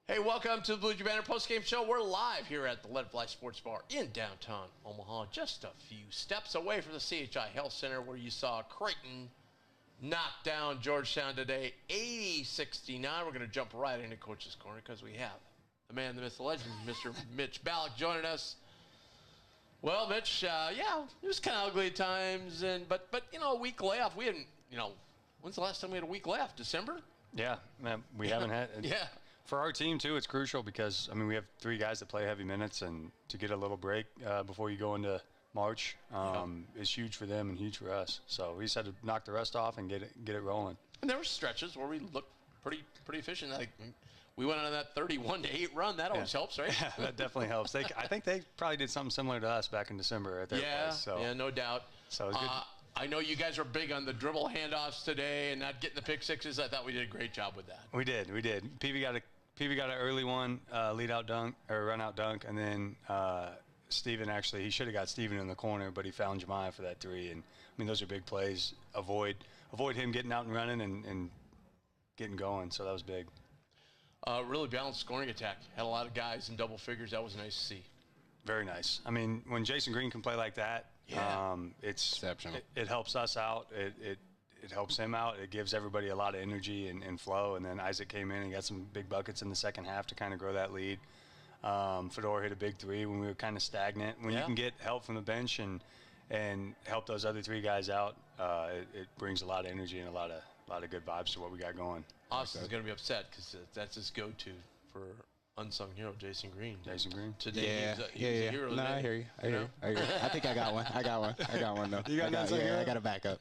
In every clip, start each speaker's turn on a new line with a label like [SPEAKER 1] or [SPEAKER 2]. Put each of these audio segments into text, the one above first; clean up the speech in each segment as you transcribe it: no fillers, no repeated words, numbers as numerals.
[SPEAKER 1] Hey, welcome to the Bluejay Banter Postgame Show. We're live here at the Lead Fly Sports Bar in downtown Omaha, just a few steps away from the CHI Health Center, where you saw Creighton knock down Georgetown today, 80-69. We're going to jump right into Coach's Corner because we have the man, the myth, the legend, Mr. MITCH BALLOCK joining us. Well, Mitch, yeah, it was kind of ugly at times, but you know, a week layoff. We hadn't, when's the last time we had a week layoff? December?
[SPEAKER 2] Yeah, man, we haven't had.
[SPEAKER 1] Yeah.
[SPEAKER 2] For our team, too, it's crucial because, we have three guys that play heavy minutes, and to get a little break before you go into March is huge for them and huge for us. So we just had to knock the rest off and get it rolling. And
[SPEAKER 1] there were stretches where we looked pretty efficient. Like we went on that 31-8 run. That always helps, right?
[SPEAKER 2] Yeah, that definitely helps. I think they probably did something similar to us back in December at their place. So.
[SPEAKER 1] Yeah, no doubt.
[SPEAKER 2] So it was good.
[SPEAKER 1] I know you guys were big on the dribble handoffs today and not getting the pick sixes. I thought we did a great job with that.
[SPEAKER 2] We did. PV got an early one, lead out dunk or run out dunk, and then Steven he should have got Steven in the corner, but he found Jemiah for that three. And those are big plays. Avoid him getting out and running and getting going. So that was big.
[SPEAKER 1] Really balanced scoring attack. Had a lot of guys in double figures. That was nice to see.
[SPEAKER 2] Very nice. When Jason Green can play like that, it's exceptional. It helps us out. It helps him out. It gives everybody a lot of energy and flow. And then Isaac came in and got some big buckets in the second half to kind of grow that lead. Fedor hit a big three when we were kind of stagnant. When you can get help from the bench and help those other three guys out, it brings a lot of energy and a lot of good vibes to what we got going.
[SPEAKER 1] Austin's going to be upset because that's his go-to for unsung hero, Jason Green. Today, he's a hero.
[SPEAKER 3] No, I hear you. I hear you. I think I got one. I got one, though.
[SPEAKER 2] You got unsung hero?
[SPEAKER 3] I got a backup.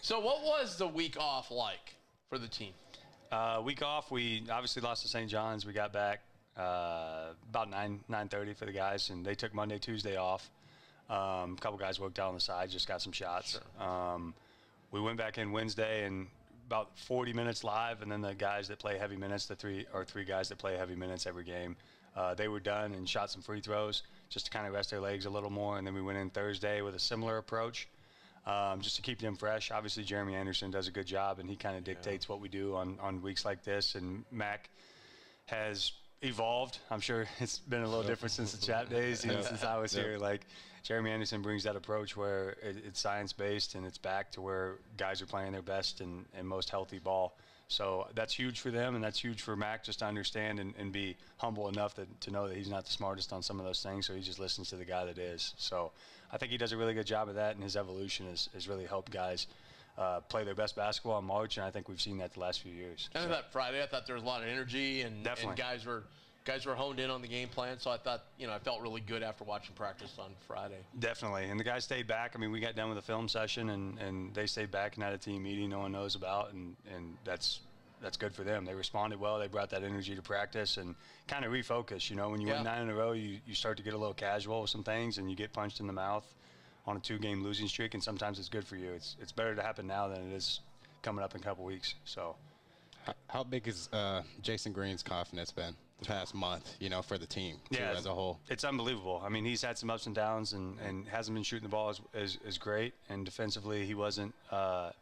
[SPEAKER 1] So what was the week off like for the team?
[SPEAKER 2] Week off, we obviously lost to St. John's. We got back about 9:30 for the guys, and they took Monday, Tuesday off. A couple guys worked out on the side, just got some shots. Sure. We went back in Wednesday and about 40 minutes live, and then the guys that play heavy minutes, the three guys that play heavy minutes every game, they were done and shot some free throws just to kind of rest their legs a little more. And then we went in Thursday with a similar approach, just to keep them fresh. Obviously, Jeremy Anderson does a good job, and he kind of dictates what we do on weeks like this. And Mac has evolved. I'm sure it's been a little different since the chat days, since I was here. Like, Jeremy Anderson brings that approach where it's science-based and it's back to where guys are playing their best and most healthy ball. So that's huge for them, and that's huge for Mac just to understand and be humble enough to know that he's not the smartest on some of those things, so he just listens to the guy that is. So I think he does a really good job of that, and his evolution has really helped guys play their best basketball in March, and I think we've seen that the last few years.
[SPEAKER 1] And that Friday, I thought there was a lot of energy, and guys were honed in on the game plan. So I thought, I felt really good after watching practice on Friday.
[SPEAKER 2] Definitely, and the guys stayed back. We got done with the film session, and they stayed back and had a team meeting no one knows about, and that's good for them. They responded well. They brought that energy to practice and kind of refocus. When you win 9 in a row, you start to get a little casual with some things, and you get punched in the mouth on a 2-game losing streak, and sometimes it's good for you. It's better to happen now than it is coming up in a couple weeks. So,
[SPEAKER 3] how big is Jason Green's confidence been the past month, for the team as a whole?
[SPEAKER 2] It's unbelievable. He's had some ups and downs and hasn't been shooting the ball as great, and defensively he wasn't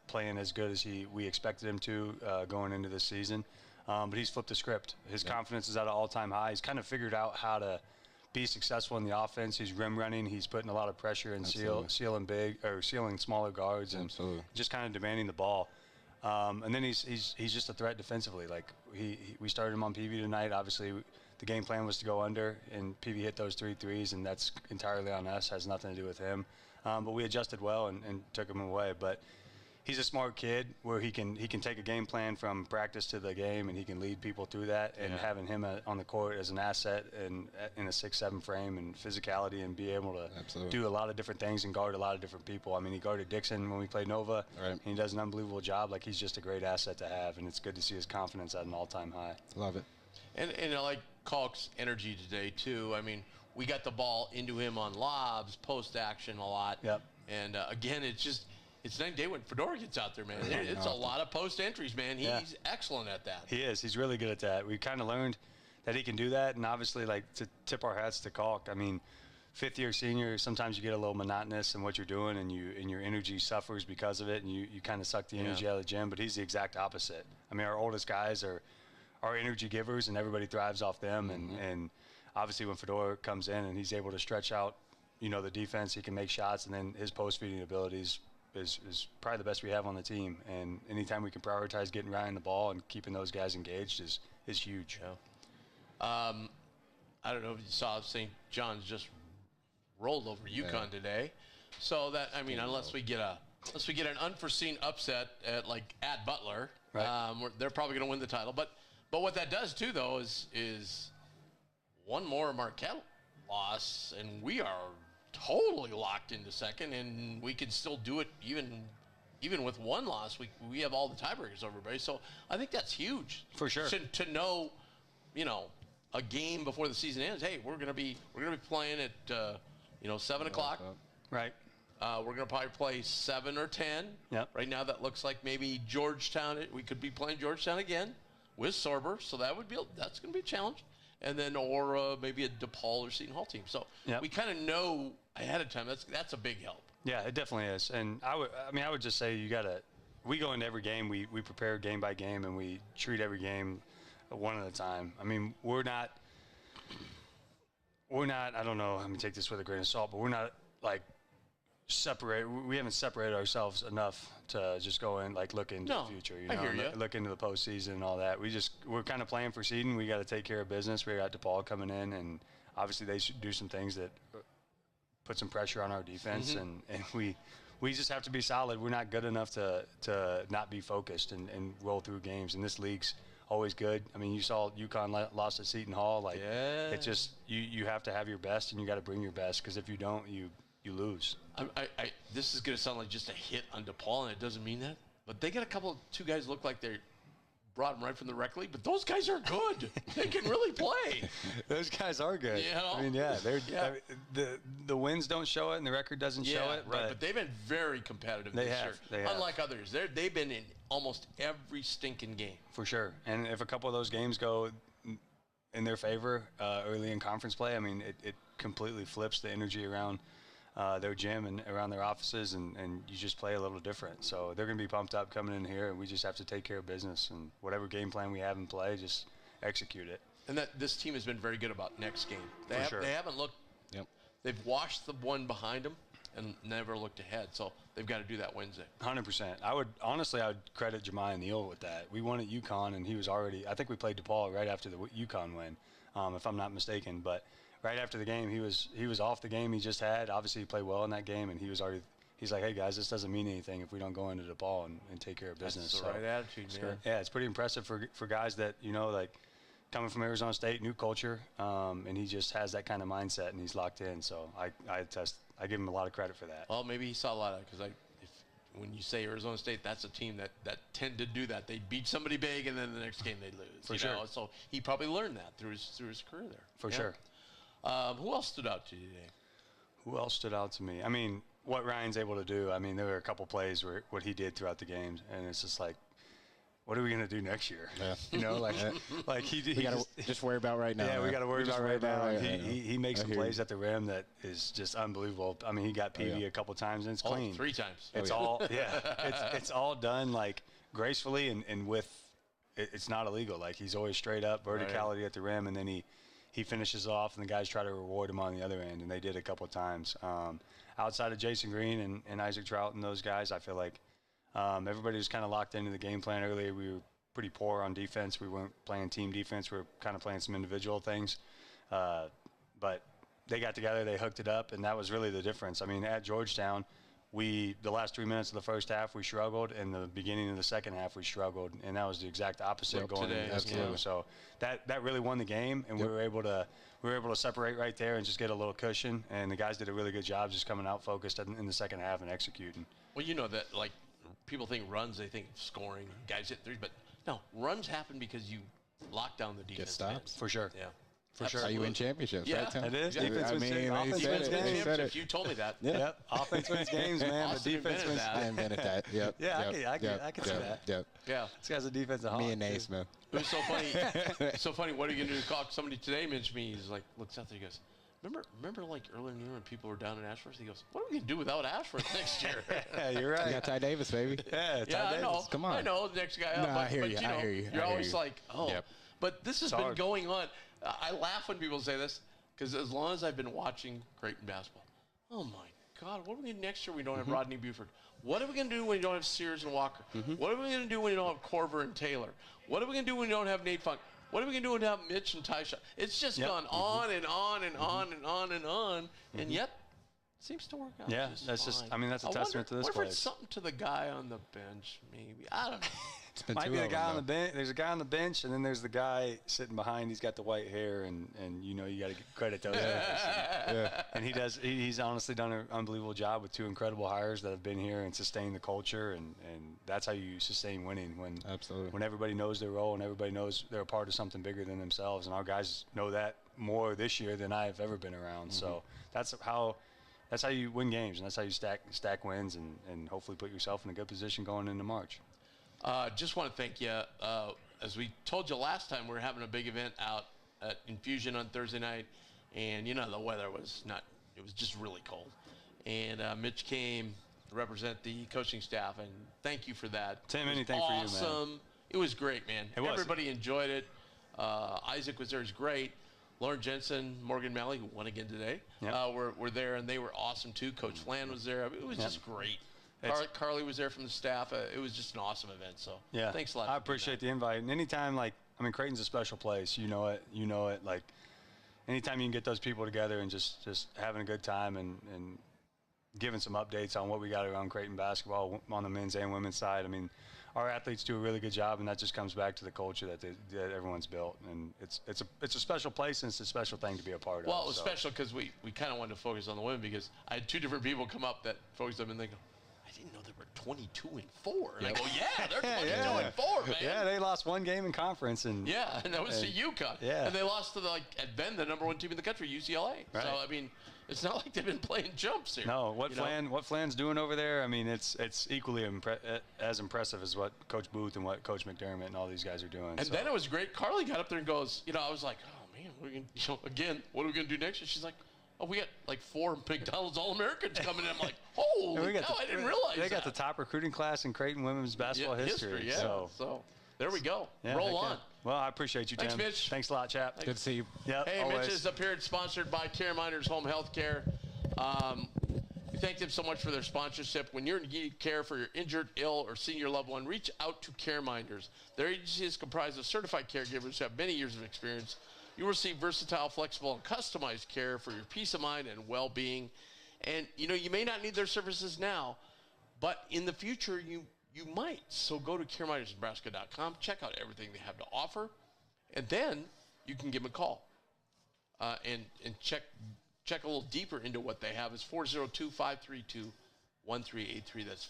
[SPEAKER 2] playing as good as we expected him to going into this season. But he's flipped the script. His confidence is at an all-time high. He's kind of figured out how to be successful in the offense. He's rim running. He's putting a lot of pressure and sealing smaller guards and just kind of demanding the ball. And then he's just a threat defensively. Like we started him on PV tonight. Obviously, the game plan was to go under, and PV hit those 3 threes, and that's entirely on us. Has nothing to do with him. But we adjusted well and took him away. But he's a smart kid where he can take a game plan from practice to the game, and he can lead people through that. And having him on the court as an asset and in a 6'7" frame and physicality, and be able to do a lot of different things and guard a lot of different people. He guarded Dixon when we played Nova, and he does an unbelievable job. Like, he's just a great asset to have, and it's good to see his confidence at an all-time high.
[SPEAKER 3] Love it.
[SPEAKER 1] And I like Kalk's energy today too. We got the ball into him on lobs, post action a lot.
[SPEAKER 2] Yep.
[SPEAKER 1] And again, it's night and day when Fedor gets out there, man. It's a lot of post entries, man. He's excellent at that.
[SPEAKER 2] He is. He's really good at that. We kind of learned that he can do that, and obviously, like, to tip our hats to Kalk. fifth-year senior, sometimes you get a little monotonous in what you're doing, and your energy suffers because of it, and you kind of suck the energy out of the gym. But he's the exact opposite. I mean, our oldest guys are energy givers, and everybody thrives off them. And obviously, when Fedor comes in and he's able to stretch out, the defense, he can make shots, and then his post-feeding abilities is probably the best we have on the team. And anytime we can prioritize getting Ryan the ball and keeping those guys engaged is huge.
[SPEAKER 1] Yeah. I don't know if you saw St. John's just rolled over UConn today. So that, I mean, unless we get an unforeseen upset at Butler,
[SPEAKER 2] right.
[SPEAKER 1] They're probably going to win the title. But what that does too, though, is one more Marquette loss, and we are totally locked into second, and we can still do it even with one loss. We have all the tiebreakers over everybody. So I think that's huge
[SPEAKER 2] for sure
[SPEAKER 1] to know, a game before the season ends. Hey, we're gonna be playing at 7 o'clock.
[SPEAKER 2] Right.
[SPEAKER 1] We're gonna probably play 7 or 10.
[SPEAKER 2] Yep.
[SPEAKER 1] Right now, that looks like maybe Georgetown. We could be playing Georgetown again with Sorber, so that's gonna be a challenge. And then maybe a DePaul or Seton Hall team. So we kind of know ahead of time. That's a big help.
[SPEAKER 2] Yeah, it definitely is. And I would just say we go into every game, we prepare game by game, and we treat every game one at a time. I mean, we're not, I don't know, let me take this with a grain of salt, but we're not we haven't separated ourselves enough to just go in, look into the future,
[SPEAKER 1] I hear you.
[SPEAKER 2] Look into the postseason and all that. We're kind of playing for seeding. We got to take care of business. We got DePaul coming in, and obviously they should do some things that put some pressure on our defense, and we just have to be solid. We're not good enough to not be focused and roll through games, and this league's always good. I mean, you saw UConn lost at Seton Hall. It's just you have to have your best, and you got to bring your best, because if you don't, you lose.
[SPEAKER 1] This is going to sound like just a hit on DePaul, and it doesn't mean that. But they got two guys look like they brought them right from the rec league, but those guys are good. They can really play.
[SPEAKER 2] Those guys are good. I mean, the wins don't show it, and the record doesn't show it.
[SPEAKER 1] Right, but they've been very competitive this year.
[SPEAKER 2] They have.
[SPEAKER 1] Unlike others, they've been in almost every stinking game.
[SPEAKER 2] For sure. And if a couple of those games go in their favor early in conference play, I mean, it completely flips the energy around their gym and around their offices, and you just play a little different. So they're going to be pumped up coming in here, and we just have to take care of business, and whatever game plan we have in play, just execute it.
[SPEAKER 1] And this team has been very good about next game. They haven't looked.
[SPEAKER 3] Yep.
[SPEAKER 1] They've watched the one behind them and never looked ahead. So they've got to do that Wednesday.
[SPEAKER 2] 100%. I would credit Jemiah Neal with that. We won at UConn, and he was already. I think we played DePaul right after the UConn win, if I'm not mistaken, but. Right after the game, he was off the game he just had. Obviously, he played well in that game, and he's like, hey, guys, this doesn't mean anything if we don't go into the ball and take care of business.
[SPEAKER 1] That's the right attitude, man.
[SPEAKER 2] Yeah, it's pretty impressive for guys that, coming from Arizona State, new culture, and he just has that kind of mindset, and he's locked in. So I give him a lot of credit for that.
[SPEAKER 1] Well, maybe he saw a lot of it, because when you say Arizona State, that's a team that tend to do that. They beat somebody big, and then the next game they lose.
[SPEAKER 2] For sure.
[SPEAKER 1] So he probably learned that through his career there.
[SPEAKER 2] For sure.
[SPEAKER 1] Who else stood out to you today?
[SPEAKER 2] Who else stood out to me? I mean, what Ryan's able to do. I mean, there were a couple plays where what he did throughout the games, and it's just like, what are we going to do next year?
[SPEAKER 3] Yeah.
[SPEAKER 2] He
[SPEAKER 3] got to just worry about right now.
[SPEAKER 2] Yeah, we got to worry about right now. He makes some plays
[SPEAKER 3] you.
[SPEAKER 2] at the rim that is just unbelievable. I mean, he got PV a couple times, and it's clean.
[SPEAKER 1] 3 times.
[SPEAKER 2] It's it's all done gracefully and with. It's not illegal. He's always straight up, verticality at the rim, and then he finishes off, and the guys try to reward him on the other end, and they did a couple of times. Outside of Jason Green and Isaac Trout and those guys, I feel like everybody was kind of locked into the game plan earlier. We were pretty poor on defense. We weren't playing team defense. We were kind of playing some individual things. But they got together, they hooked it up, and that was really the difference. I mean, at Georgetown, the last 3 minutes of the first half, we struggled, and the beginning of the second half, we struggled, and that was the exact opposite going into this game. So that really won the game, and we were able to separate right there and just get a little cushion. And the guys did a really good job just coming out focused in the second half and executing.
[SPEAKER 1] Well, that people think runs, they think scoring, guys hit threes, but no, runs happen because you lock down the defense.
[SPEAKER 3] Get stops.
[SPEAKER 2] For sure.
[SPEAKER 1] Yeah.
[SPEAKER 3] For sure. Are you in championships, right, Tom?
[SPEAKER 2] It is.
[SPEAKER 3] Defense wins games.
[SPEAKER 1] You told me that.
[SPEAKER 2] Yep. Offense wins games, man.
[SPEAKER 1] Austin
[SPEAKER 2] The defense wins.
[SPEAKER 3] I invented that. Yep.
[SPEAKER 2] Yeah, I can see that.
[SPEAKER 3] Yep.
[SPEAKER 1] Yeah.
[SPEAKER 2] This guy's a defensive hawk.
[SPEAKER 3] Me and Ace, man.
[SPEAKER 1] It was so funny. So funny. What are you going to do? Call somebody today mentioned me. He's like, looks out there. He goes, Remember, like earlier in the year when people were down in Ashworth, he goes, "What are we gonna do without Ashworth next year?"
[SPEAKER 2] Yeah, you're right.
[SPEAKER 3] You got Ty Davis, baby.
[SPEAKER 2] Yeah, Ty
[SPEAKER 1] I
[SPEAKER 2] Davis.
[SPEAKER 1] know.
[SPEAKER 3] Come on.
[SPEAKER 1] I know the next guy up.
[SPEAKER 3] No, I hear you. I hear you.
[SPEAKER 1] You're
[SPEAKER 3] I hear
[SPEAKER 1] always
[SPEAKER 3] you.
[SPEAKER 1] like, oh.
[SPEAKER 3] Yep.
[SPEAKER 1] But this has been going on. I laugh when people say this because as long as I've been watching Creighton basketball, oh my God, what are we going to do next year when we don't have Rodney Buford? What are we going to do when you don't have Sears and Walker? What are we going to do when you don't have Corver and Taylor? What are we going to do when you don't have Nate Funk? What are we going to do when you don't have Mitch and Tyshawn? It's just gone on and on and on and on and on, and yet it seems to work out.
[SPEAKER 2] Yeah,
[SPEAKER 1] just
[SPEAKER 2] that's
[SPEAKER 1] fine.
[SPEAKER 2] just. I mean, that's a testament to this
[SPEAKER 1] What if
[SPEAKER 2] place.
[SPEAKER 1] it's something to the guy on the bench? Maybe I don't know.
[SPEAKER 2] Might be the guy on the bench. There's a guy on the bench, and then there's the guy sitting behind. He's got the white hair, and you know you got to give credit those guys. And he does. He's honestly done an unbelievable job with 2 incredible hires that have been here and sustained the culture, and that's how you sustain winning. When everybody knows their role and everybody knows they're a part of something bigger than themselves, and our guys know that more this year than I've ever been around. So that's how you win games, and that's how you stack wins, and hopefully put yourself in a good position going into March.
[SPEAKER 1] Just want to thank you. As we told you last time, we're having a big event out at Infusion on Thursday night, and you know the weather was it was just really cold. And Mitch came to represent the coaching staff, and thank you for that.
[SPEAKER 2] Tim, anything for you, man.
[SPEAKER 1] It was great, man.
[SPEAKER 2] It was.
[SPEAKER 1] Everybody enjoyed it. Isaac was there, it was great. Lauren Jensen, Morgan Malley, who won again today, were there, and they were awesome too. Coach Flan was there. It was just great. Carly was there from the staff. It was just an awesome event. So thanks a lot.
[SPEAKER 2] I appreciate the invite. And anytime, Creighton's a special place. You know it. Like, anytime you can get those people together and just having a good time and giving some updates on what we got around Creighton basketball on the men's and women's side. I mean, our athletes do a really good job, and that just comes back to the culture that everyone's built. And it's a special place, and it's a special thing to be a part of.
[SPEAKER 1] Well, it was special because we kind of wanted to focus on the women because I had 2 different people come up that focused on them, and they go, I didn't know they were 22-4. And I go, yeah, they're 22-4, man.
[SPEAKER 2] Yeah, they lost 1 game in conference, and
[SPEAKER 1] that was to UConn. Yeah, and they lost to at Ben, the #1 team in the country, UCLA. Right. So I mean, it's not like they've been playing jumps here.
[SPEAKER 2] No, what Flan's doing over there, I mean, it's equally as impressive as what Coach Booth and what Coach McDermott and all these guys are doing.
[SPEAKER 1] And then it was great. Carly got up there and goes, I was like, oh man, what are we gonna do next year? She's like, oh, we got like 4 McDonald's All-Americans coming in. I'm like, holy cow, I didn't realize
[SPEAKER 2] They got the top recruiting class in Creighton women's basketball history.
[SPEAKER 1] So there we go.
[SPEAKER 2] Yeah,
[SPEAKER 1] roll on.
[SPEAKER 2] Well, I appreciate you, Tim.
[SPEAKER 1] Thanks, Mitch.
[SPEAKER 2] Thanks a lot, chap.
[SPEAKER 3] Good to see you.
[SPEAKER 2] Yep,
[SPEAKER 1] hey,
[SPEAKER 2] always.
[SPEAKER 1] Mitch's appearance sponsored by CareMinders Home Health Care. We thank them so much for their sponsorship. When you're in need of care for your injured, ill, or senior loved one, reach out to CareMinders. Their agency is comprised of certified caregivers who have many years of experience. You will receive versatile, flexible, and customized care for your peace of mind and well-being. And, you may not need their services now, but in the future, you might. So go to caremindersnebraska.com, check out everything they have to offer, and then you can give them a call and check a little deeper into what they have. It's 402-532-1383. That's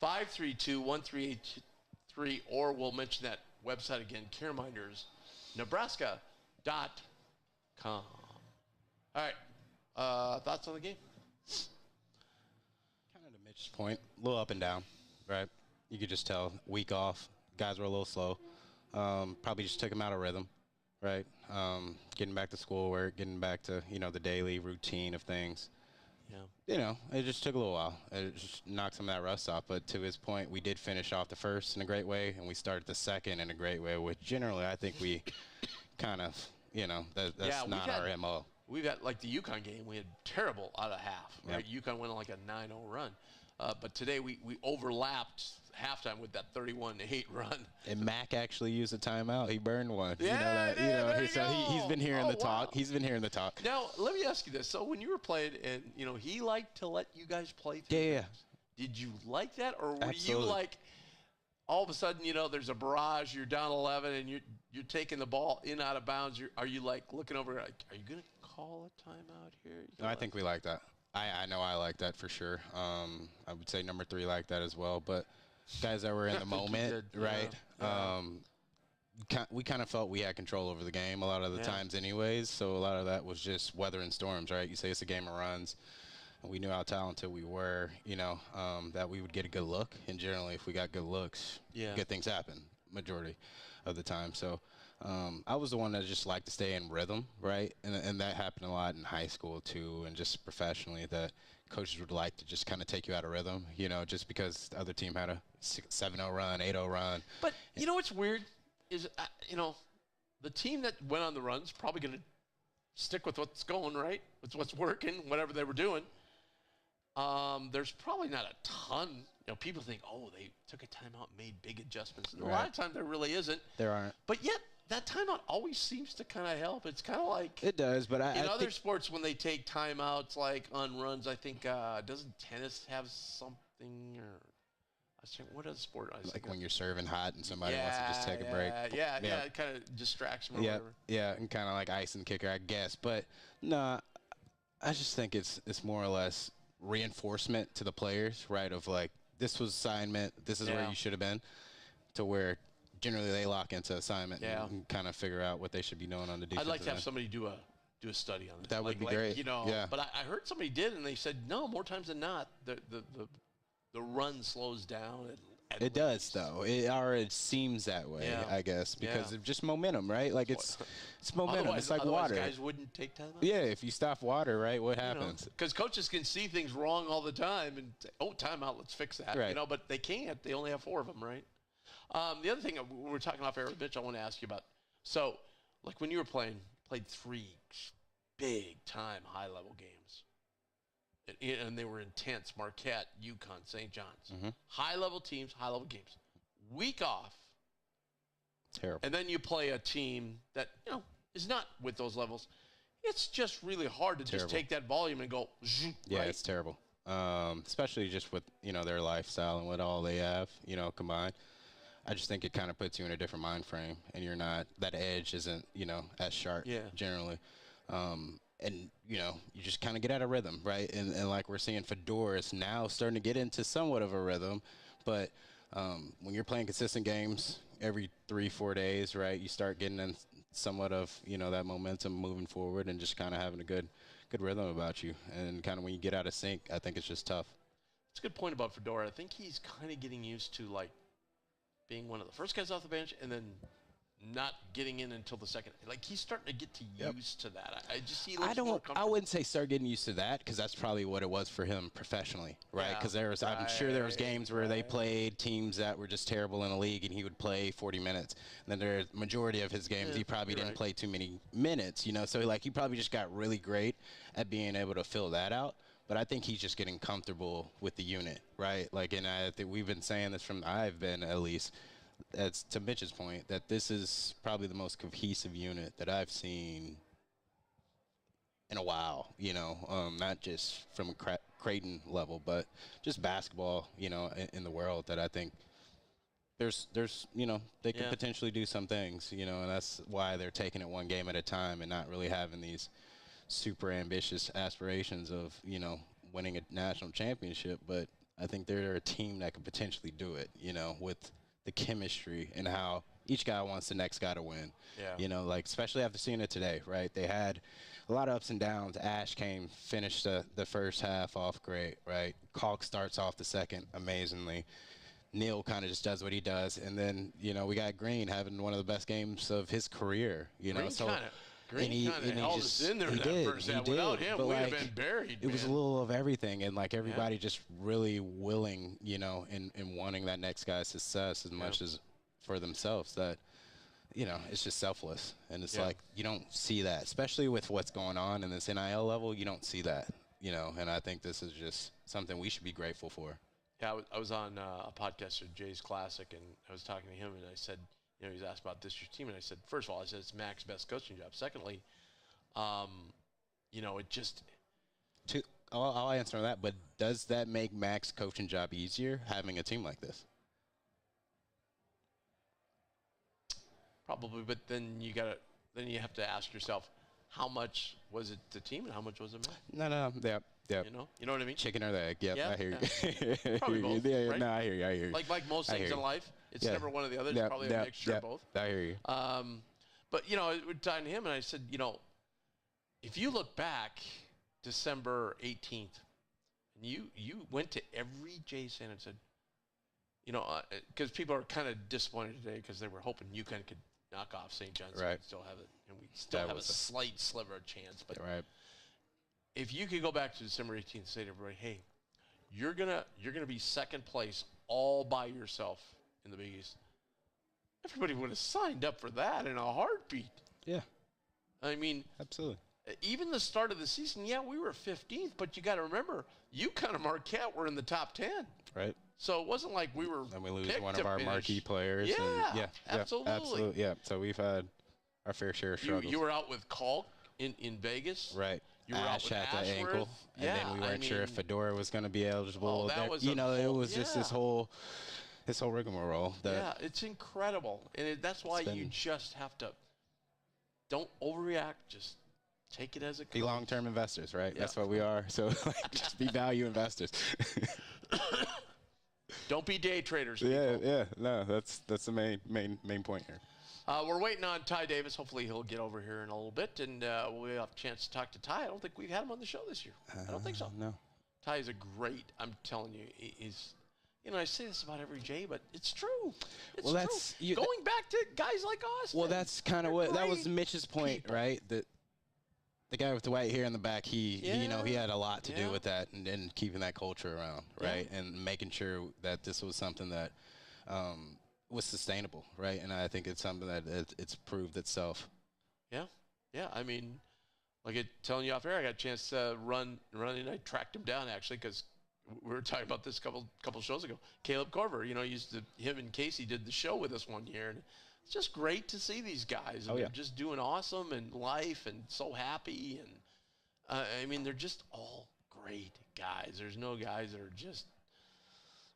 [SPEAKER 1] 402-532-1383, or we'll mention that website again, caremindersnebraska.com. All right, thoughts on the game?
[SPEAKER 3] Kind of to Mitch's point, a little up and down, right? You could just tell, week off, guys were a little slow. Probably just took them out of rhythm, right? Getting back to schoolwork, getting back to, the daily routine of things. Yeah. It just took a little while. It just knocked some of that rust off. But to his point, we did finish off the first in a great way, and we started the second in a great way, which generally I think we kind of, that's not our MO.
[SPEAKER 1] We've got, like the UConn game, we had terrible out of half, right? Yep. UConn went on like a 9-0 run. But today we overlapped halftime with that 31-8 run.
[SPEAKER 3] And Mac actually used a timeout. He burned one. He's been hearing the talk. He's been hearing the talk.
[SPEAKER 1] Now, let me ask you this. So when you were playing and, he liked to let you guys play through
[SPEAKER 3] Yeah.
[SPEAKER 1] Did you like that? Or were
[SPEAKER 3] Absolutely.
[SPEAKER 1] you like, all of a sudden, there's a barrage, you're down 11, and you're taking the ball in out of bounds. Are you like looking over, like, are you going to call a timeout here?
[SPEAKER 3] No, I think we like that. I know I like that for sure. I would say number 3 like that as well. But guys that were in the moment, right? Yeah. We kind of felt we had control over the game a lot of the times anyways. So a lot of that was just weather and storms, right? You say it's a game of runs. And we knew how talented we were, that we would get a good look. And generally, if we got good looks, good things happen majority of the time. So I was the one that just liked to stay in rhythm, right? And that happened a lot in high school too, and just professionally, that coaches would like to just kind of take you out of rhythm, just because the other team had a 7-0 run, 8-0 run.
[SPEAKER 1] But you know what's weird is, the team that went on the run's probably going to stick with what's going, right? With what's working, whatever they were doing. There's probably not a ton. People think, oh, they took a timeout and made big adjustments. And a lot of times there really isn't.
[SPEAKER 3] There aren't.
[SPEAKER 1] But yet, that timeout always seems to kind of help. It's kind of like
[SPEAKER 3] it does, but
[SPEAKER 1] in other sports when they take timeouts, like on runs, I think doesn't tennis have something? Or I was thinking, what other sport?
[SPEAKER 3] Like when you're serving hot and somebody wants to just take a break.
[SPEAKER 1] Yeah, it kind of distracts them or whatever.
[SPEAKER 3] Yeah, and kind of like ice and kicker, I guess. But no, I just think it's more or less reinforcement to the players, right? Of like, this was assignment, this is where you should have been, to where generally they lock into assignment and kind of figure out what they should be doing on the defense.
[SPEAKER 1] I'd like to have somebody do a study on this.
[SPEAKER 3] That would be great.
[SPEAKER 1] But I heard somebody did, and they said, no, more times than not, the run slows down.
[SPEAKER 3] It does, though. It seems that way, I guess, because of just momentum, right? Like, it's momentum. It's like water.
[SPEAKER 1] Guys wouldn't take time out.
[SPEAKER 3] Yeah, if you stop water, right, what happens?
[SPEAKER 1] Because coaches can see things wrong all the time and, timeout, let's fix that.
[SPEAKER 3] Right.
[SPEAKER 1] But they can't. They only have 4 of them, right? The other thing we were talking off air with Mitch, I want to ask you about. So, like when you were played 3 big-time high-level games. And they were intense. Marquette, UConn, St. John's.
[SPEAKER 3] Mm-hmm.
[SPEAKER 1] High-level teams, high-level games. Week off.
[SPEAKER 3] Terrible.
[SPEAKER 1] And then you play a team that, is not with those levels. It's just really hard to just take that volume and go,
[SPEAKER 3] yeah,
[SPEAKER 1] right?
[SPEAKER 3] It's terrible. Especially just with, their lifestyle and what all they have, combined. I just think it kind of puts you in a different mind frame, and you're not, that edge isn't, as sharp generally. And, you just kind of get out of rhythm, right? And like we're seeing, Fedora is now starting to get into somewhat of a rhythm. But when you're playing consistent games every 3-4 days, right, you start getting in somewhat of, that momentum moving forward and just kind of having a good rhythm about you. And kind of when you get out of sync, I think it's just tough.
[SPEAKER 1] That's a good point about Fedora. I think he's kind of getting used to, like, being one of the first guys off the bench and then not getting in until the second. Like, he's starting to get used to that. I just see.
[SPEAKER 3] I wouldn't say start getting used to that, because that's probably what it was for him professionally, right? Because I'm sure there was games where they played teams that were just terrible in the league, and he would play 40 minutes. And then the majority of his games, he probably didn't play too many minutes, So like he probably just got really great at being able to fill that out. But I think he's just getting comfortable with the unit, right? Like, and I think we've been saying this I've been at least. That's to Mitch's point, that this is probably the most cohesive unit that I've seen in a while, not just from a Creighton level, but just basketball, in the world, that I think there's they can potentially do some things, and that's why they're taking it one game at a time and not really having these super ambitious aspirations of, winning a national championship. But I think they're a team that could potentially do it, with the chemistry and how each guy wants the next guy to win.
[SPEAKER 1] Yeah.
[SPEAKER 3] Like, especially after seeing it today, right? They had a lot of ups and downs. Ash finished the first half off great, right? Kalk starts off the second amazingly. Neal kind of just does what he does. And then, we got Green having one of the best games of his career,
[SPEAKER 1] Green kind of held us in there in that first half. Without him, we'd have been buried.
[SPEAKER 3] It was a little of everything, and like everybody just really willing, and wanting that next guy's success as much as for themselves. That, it's just selfless, and it's like you don't see that, especially with what's going on in this NIL level. You don't see that, and I think this is just something we should be grateful for.
[SPEAKER 1] Yeah, I was on a podcast with Jay's Classic, and I was talking to him, and I said, he's asked about this year's team, and I said, first of all, it's Mac's best coaching job. Secondly, it just.
[SPEAKER 3] I'll answer that, but does that make Mac's coaching job easier, having a team like this?
[SPEAKER 1] Probably, but then you have to ask yourself, how much was it the team and how much was it Mac?
[SPEAKER 3] No, yeah.
[SPEAKER 1] You know what I mean?
[SPEAKER 3] Chicken or the egg? Yep, I hear you.
[SPEAKER 1] Probably both, right?
[SPEAKER 3] No, I hear you.
[SPEAKER 1] Like most things in life, it's never one or the other. It's probably a mixture of both.
[SPEAKER 3] I hear you.
[SPEAKER 1] But we're talking to him, and I said, if you look back, December 18th, and you went to every J Center and said, because people are kind of disappointed today because they were hoping UConn could knock off St. John's.
[SPEAKER 3] Right.
[SPEAKER 1] We still have it, and we still have a slight sliver of chance. But if you could go back to December 18th and say to everybody, hey, you're gonna be second place all by yourself in the Big East, everybody would have signed up for that in a heartbeat.
[SPEAKER 3] Yeah.
[SPEAKER 1] I mean,
[SPEAKER 3] absolutely.
[SPEAKER 1] Even the start of the season, yeah, we were 15th, but you got to remember, UConn and Marquette were in the top 10.
[SPEAKER 3] Right.
[SPEAKER 1] So it wasn't like we were.
[SPEAKER 3] And we lose one of our marquee players.
[SPEAKER 1] Yeah,
[SPEAKER 3] and absolutely. Yeah. So we've had our fair share of struggles.
[SPEAKER 1] You were out with Kalk in Vegas.
[SPEAKER 3] Right.
[SPEAKER 1] You were
[SPEAKER 3] Ash
[SPEAKER 1] out with
[SPEAKER 3] had the ankle. And then we weren't sure if Fedora was going to be eligible.
[SPEAKER 1] That was
[SPEAKER 3] it was just this whole rigmarole.
[SPEAKER 1] Yeah, it's incredible. And that's why you just have to don't overreact. Just take it as it comes.
[SPEAKER 3] Be long-term investors, right?
[SPEAKER 1] Yeah.
[SPEAKER 3] That's what we are. So just be value investors.
[SPEAKER 1] Don't be day traders. People.
[SPEAKER 3] Yeah. No, that's the main point here.
[SPEAKER 1] We're waiting on Ty Davis. Hopefully he'll get over here in a little bit, and we'll have a chance to talk to Ty. I don't think we've had him on the show this year. I don't think so.
[SPEAKER 3] No.
[SPEAKER 1] Ty is a great. I'm telling you, he's. I say this about every J, but it's true. It's true. Going back to guys like Austin.
[SPEAKER 3] Well, that's kind of that was Mitch's point, right? That the guy with the white hair in the back, he had a lot to do with that and keeping that culture around, right? And making sure that this was something that was sustainable, right? And I think it's something that it's proved itself.
[SPEAKER 1] Yeah. I mean, telling you off air, I got a chance to run, and I tracked him down actually because we were talking about this couple shows ago. Caleb Corver, him and Casey did the show with us one year, and it's just great to see these guys. And they're just doing awesome in life and so happy. And I mean, they're just all great guys. There's no guys that are just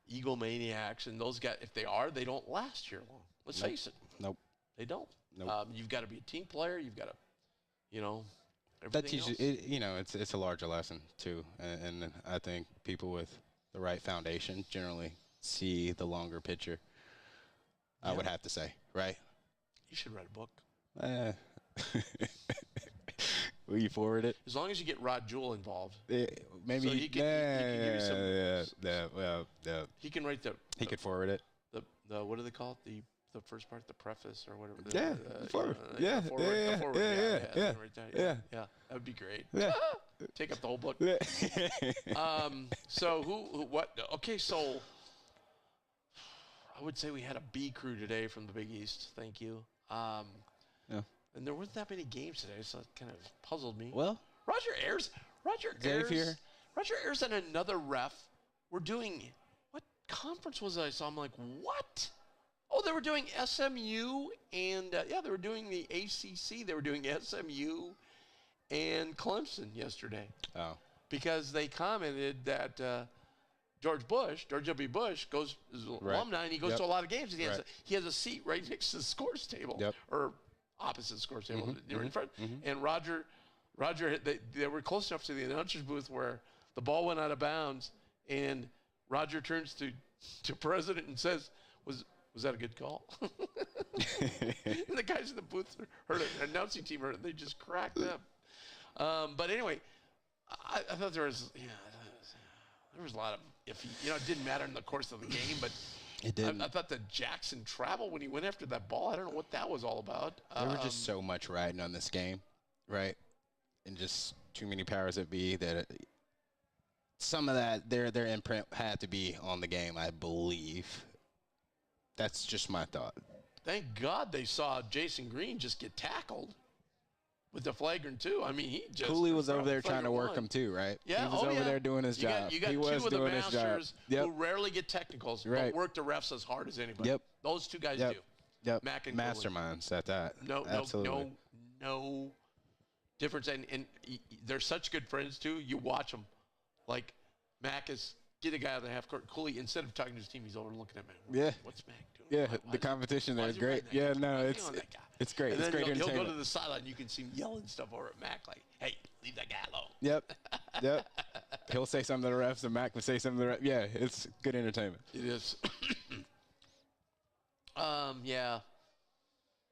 [SPEAKER 1] egomaniacs. And those guys, if they are, they don't last here long. Let's face it.
[SPEAKER 3] Nope.
[SPEAKER 1] They don't.
[SPEAKER 3] Nope.
[SPEAKER 1] You've got to be a team player. You've got to,
[SPEAKER 3] that teaches it's a larger lesson too, and I think people with the right foundation generally see the longer picture. I would have to say, right?
[SPEAKER 1] You should write a book.
[SPEAKER 3] Will you forward it?
[SPEAKER 1] As long as you get Rod Jewell involved.
[SPEAKER 3] Maybe
[SPEAKER 1] so he can give you some. He can write
[SPEAKER 3] he could forward it.
[SPEAKER 1] The what do they call it? The first part, the preface or whatever.
[SPEAKER 3] Forward.
[SPEAKER 1] That would be great.
[SPEAKER 3] Yeah.
[SPEAKER 1] Take up the whole book. So what? Okay, so I would say we had a B crew today from the Big East. Thank you. And there weren't that many games today, so it kind of puzzled me.
[SPEAKER 3] Well,
[SPEAKER 1] Roger Ayers and another ref were doing, what conference was I saw? I'm like, what? Oh, they were doing SMU and, they were doing the ACC. They were doing SMU and Clemson yesterday.
[SPEAKER 3] Oh.
[SPEAKER 1] Because they commented that George W. Bush, is an alumni, and he goes to a lot of games. And he has a seat right next to the scores table, or opposite the scores table. They were in front. And Roger, they were close enough to the announcer's booth where the ball went out of bounds, and Roger turns to President and says, was that a good call? And the guys in the booth heard it, the announcing team heard it, they just cracked up. But anyway, I thought there was a lot of iffy. It didn't matter in the course of the game, but
[SPEAKER 3] it didn't.
[SPEAKER 1] I thought the Jackson travel when he went after that ball, I don't know what that was all about.
[SPEAKER 3] There was just so much riding on this game, right? And just too many powers that be that some of that, their imprint had to be on the game, I believe. That's just my thought.
[SPEAKER 1] Thank God they saw Jason Green just get tackled with the flagrant too. I mean,
[SPEAKER 3] Cooley was over there trying to work him too, right?
[SPEAKER 1] Yeah,
[SPEAKER 3] he was over there doing his job.
[SPEAKER 1] You got two of the masters who rarely get technicals, but work the refs as hard as anybody.
[SPEAKER 3] Yep.
[SPEAKER 1] Those two guys do.
[SPEAKER 3] Yep.
[SPEAKER 1] Mac and
[SPEAKER 3] masterminds at that.
[SPEAKER 1] No difference. And they're such good friends too. You watch them, like Mac is. Get a guy out of the half court. Cooley, instead of talking to his team, he's over looking at me. What's Mac doing?
[SPEAKER 3] Yeah, the competition there is great. Yeah, no, it's great. It's great entertainment.
[SPEAKER 1] He'll go to the sideline. You can see him yelling stuff over at Mac like, hey, leave that guy alone.
[SPEAKER 3] Yep. He'll say something to the refs, and Mac will say something to the refs. Yeah, it's good entertainment.
[SPEAKER 1] It is.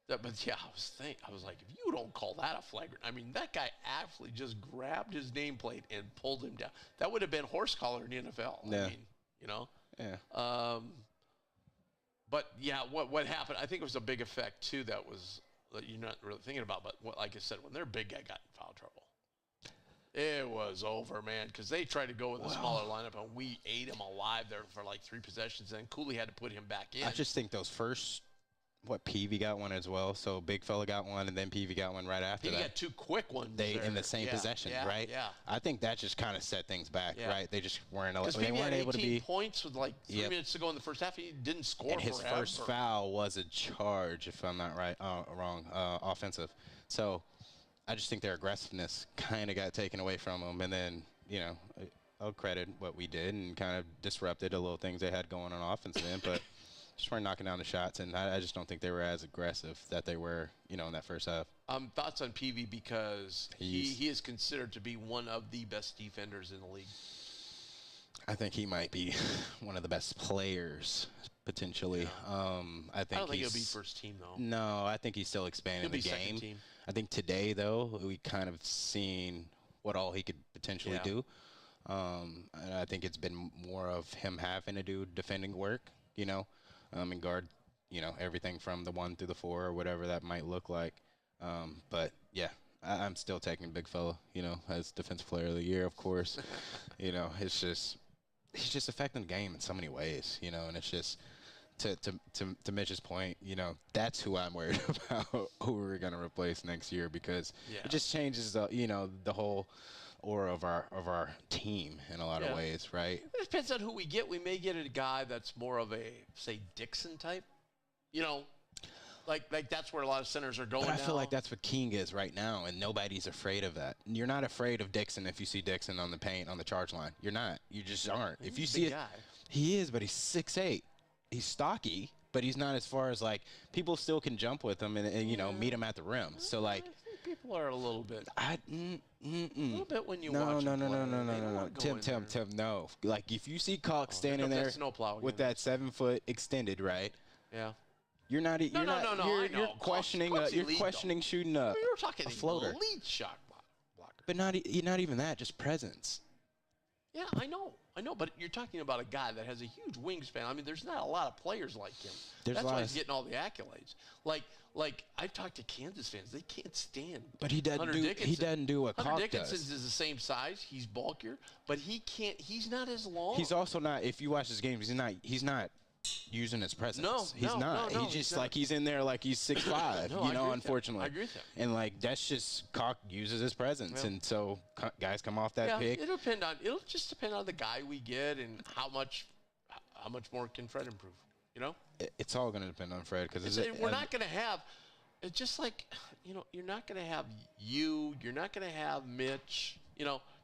[SPEAKER 1] But I was like, if you don't call that a flagrant, I mean, that guy actually just grabbed his nameplate and pulled him down. That would have been horse collar in the NFL.
[SPEAKER 3] Yeah.
[SPEAKER 1] I mean,
[SPEAKER 3] Yeah.
[SPEAKER 1] But yeah, what happened? I think it was a big effect too. That you're not really thinking about. But like I said, when their big guy got in foul trouble, it was over, man. Because they tried to go with a smaller lineup, and we ate him alive there for like 3 possessions. And Cooley had to put him back in.
[SPEAKER 3] I just think those first. Peavy got one as well. So big fella got one, and then Peavy got one right after that.
[SPEAKER 1] He got 2 quick ones.
[SPEAKER 3] In the same possession, right?
[SPEAKER 1] Yeah.
[SPEAKER 3] I think that just kind of set things back, right? They just weren't able to be
[SPEAKER 1] points with like 3 minutes to go in the first half. He didn't score.
[SPEAKER 3] And his first foul was a charge, if I'm not wrong, offensive. So I just think their aggressiveness kind of got taken away from them, and then I'll credit what we did and kind of disrupted the little things they had going on offensive end, but. Just weren't knocking down the shots, and I just don't think they were as aggressive that they were, in that first half.
[SPEAKER 1] Thoughts on Peavy, because he is considered to be one of the best defenders in the league.
[SPEAKER 3] I think he might be one of the best players, potentially.
[SPEAKER 1] Yeah. I don't think he'll be first team, though.
[SPEAKER 3] No, I think he's still expanding the game.
[SPEAKER 1] Second team.
[SPEAKER 3] I think today, though, we kind of seen what all he could potentially do. And I think it's been more of him having to do defending work, and guard, everything from the 1 through the 4 or whatever that might look like. But, yeah, I'm still taking big fella, as Defensive Player of the Year, of course. It's just he's just affecting the game in so many ways, and it's just to Mitch's point, that's who I'm worried about who we're going to replace next year, because it just changes the whole – or of our team in a lot of ways, right?
[SPEAKER 1] It depends on who we get. We may get a guy that's more of a, say, Dixon type. Like that's where a lot of centers are going.
[SPEAKER 3] But I feel
[SPEAKER 1] now.
[SPEAKER 3] like that's what King is right now, and nobody's afraid of that. You're not afraid of Dixon if you see Dixon on the paint on the charge line. You're not. You just aren't. If you see it, he is, but he's 6'8". He's stocky, but he's not as far as like people still can jump with him and meet him at the rim. So like.
[SPEAKER 1] People are a little bit. A little bit when you watch.
[SPEAKER 3] No. Tim, no. Like if you see Cox standing there with that 7 foot extended, right?
[SPEAKER 1] Yeah.
[SPEAKER 3] You're not. You're questioning. You're questioning shooting a floater.
[SPEAKER 1] Elite shot blocker.
[SPEAKER 3] But not even that. Just presence.
[SPEAKER 1] Yeah, I know, but you're talking about a guy that has a huge wingspan. I mean, there's not a lot of players like him. That's why he's getting all the accolades. Like I've talked to Kansas fans, they can't stand.
[SPEAKER 3] But he doesn't do what Cox does.
[SPEAKER 1] Hunter Dickinson is the same size. He's bulkier, but he can't. He's not as long.
[SPEAKER 3] He's also not. If you watch his games, he's not using his presence.
[SPEAKER 1] No,
[SPEAKER 3] he's not. He's just like he's in there like he's 6'5". Unfortunately.
[SPEAKER 1] I agree with that.
[SPEAKER 3] And like that's just Cox uses his presence, and so guys come off that pick.
[SPEAKER 1] It'll just depend on the guy we get and how much more can Fred improve.
[SPEAKER 3] It's all going to depend on Fred, because
[SPEAKER 1] we're not going to have. It's just like you're not going to have you're not going to have Mitch,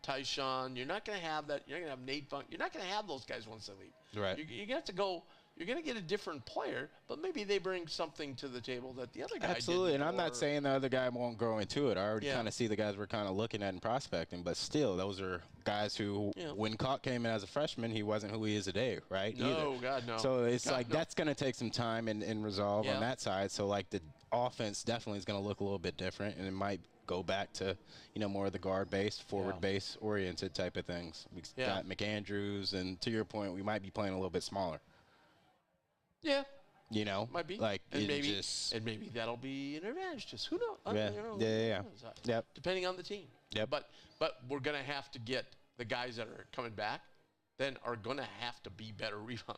[SPEAKER 1] Tyshawn. You're not going to have that. You're not going to have Nate Funk. You're not going to have those guys once they leave.
[SPEAKER 3] Right.
[SPEAKER 1] You're going to have to go. You're going to get a different player, but maybe they bring something to the table that the other guy
[SPEAKER 3] absolutely.
[SPEAKER 1] didn't.
[SPEAKER 3] And I'm not saying the other guy won't grow into it. I already kind of see the guys we're kind of looking at and prospecting, but still, those are guys who, when Cox came in as a freshman, he wasn't who he is today, right?
[SPEAKER 1] No, God, no.
[SPEAKER 3] So it's that's going to take some time and resolve on that side. So like the offense definitely is going to look a little bit different, and it might go back to more of the guard base, forward base oriented type of things. We got McAndrews, and to your point, we might be playing a little bit smaller.
[SPEAKER 1] Yeah.
[SPEAKER 3] Might
[SPEAKER 1] be.
[SPEAKER 3] Like,
[SPEAKER 1] and maybe that'll be an advantage. Just who knows?
[SPEAKER 3] Yeah.
[SPEAKER 1] Depending on the team.
[SPEAKER 3] Yeah.
[SPEAKER 1] But we're gonna have to get the guys that are coming back. Then are gonna have to be better rebounders.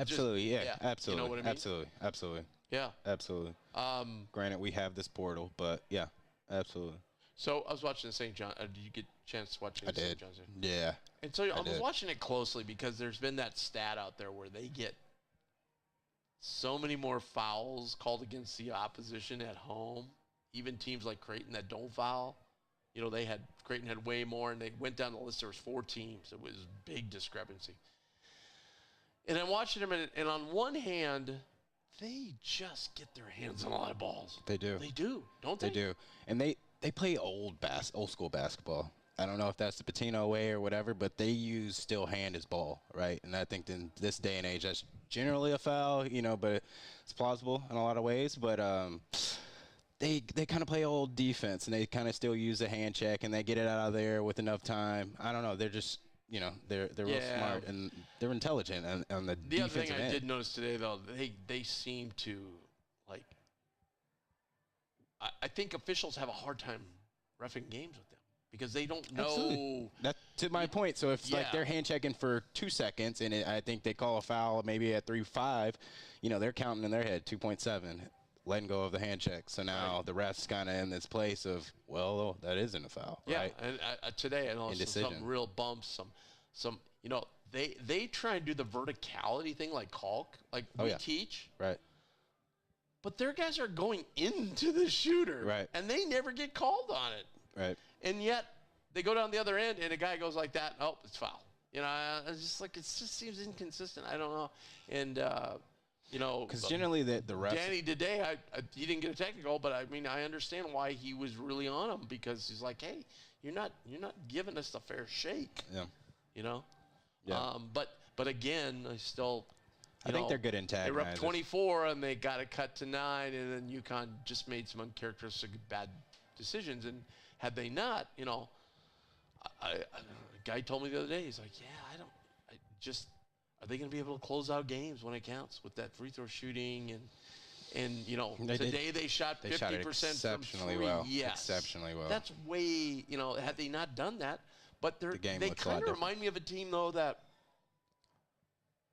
[SPEAKER 3] Absolutely. Absolutely.
[SPEAKER 1] You know what I mean?
[SPEAKER 3] Absolutely.
[SPEAKER 1] Yeah.
[SPEAKER 3] Absolutely. Granted, we have this portal, but yeah, absolutely.
[SPEAKER 1] So I was watching the St. John. Did you get a chance to watch the St. John's?
[SPEAKER 3] Yeah.
[SPEAKER 1] And so I was watching it closely because there's been that stat out there where they get so many more fouls called against the opposition at home. Even teams like Creighton that don't foul, Creighton had way more, and they went down the list. There was 4 teams. It was big discrepancy. And I'm watching them, and on one hand, they just get their hands on a lot of balls.
[SPEAKER 3] They do.
[SPEAKER 1] They do, don't they?
[SPEAKER 3] They do. And they play old school basketball. I don't know if that's the Patino way or whatever, but they use still hand as ball, right? And I think in this day and age, that's generally a foul, but it's plausible in a lot of ways. But they kind of play old defense, and they kind of still use a hand check, and they get it out of there with enough time. I don't know. They're just you know, they're real smart and they're intelligent on the
[SPEAKER 1] The other thing
[SPEAKER 3] defensive
[SPEAKER 1] I
[SPEAKER 3] end.
[SPEAKER 1] did notice today, though, they seem to, like, I think officials have a hard time reffing games with them because they don't know.
[SPEAKER 3] Absolutely. That's to my point. So if like they're hand checking for 2 seconds and I think they call a foul maybe at 3-5, you know, they're counting in their head 2.7, letting go of the hand check. So now the ref's kind of in this place of, well, that isn't a foul, right?
[SPEAKER 1] And today I know some real bumps, some you know, they try and do the verticality thing like caulk, like we teach.
[SPEAKER 3] Right.
[SPEAKER 1] But their guys are going into the shooter.
[SPEAKER 3] Right.
[SPEAKER 1] And they never get called on it.
[SPEAKER 3] Right.
[SPEAKER 1] And yet they go down the other end and a guy goes like that, oh, it's foul. You know, it's just like, it just seems inconsistent. I don't know. And, you know.
[SPEAKER 3] Because generally the refs.
[SPEAKER 1] Danny today, he didn't get a technical, but I mean, I understand why he was really on him because he's like, hey, you're not giving us the fair shake.
[SPEAKER 3] Yeah.
[SPEAKER 1] You know?
[SPEAKER 3] Yeah.
[SPEAKER 1] But again, I
[SPEAKER 3] think they're good antagonizers.
[SPEAKER 1] They were up 24 and they got it cut to 9, and then UConn just made some uncharacteristic bad decisions. And had they not, you know, a guy told me the other day, he's like, are they going to be able to close out games when it counts with that free throw shooting and you know, today they shot 50%
[SPEAKER 3] exceptionally
[SPEAKER 1] from free.
[SPEAKER 3] well.
[SPEAKER 1] Yes.
[SPEAKER 3] Exceptionally well.
[SPEAKER 1] That's way, you know, had they not done that, but they kind of remind me of a team though that,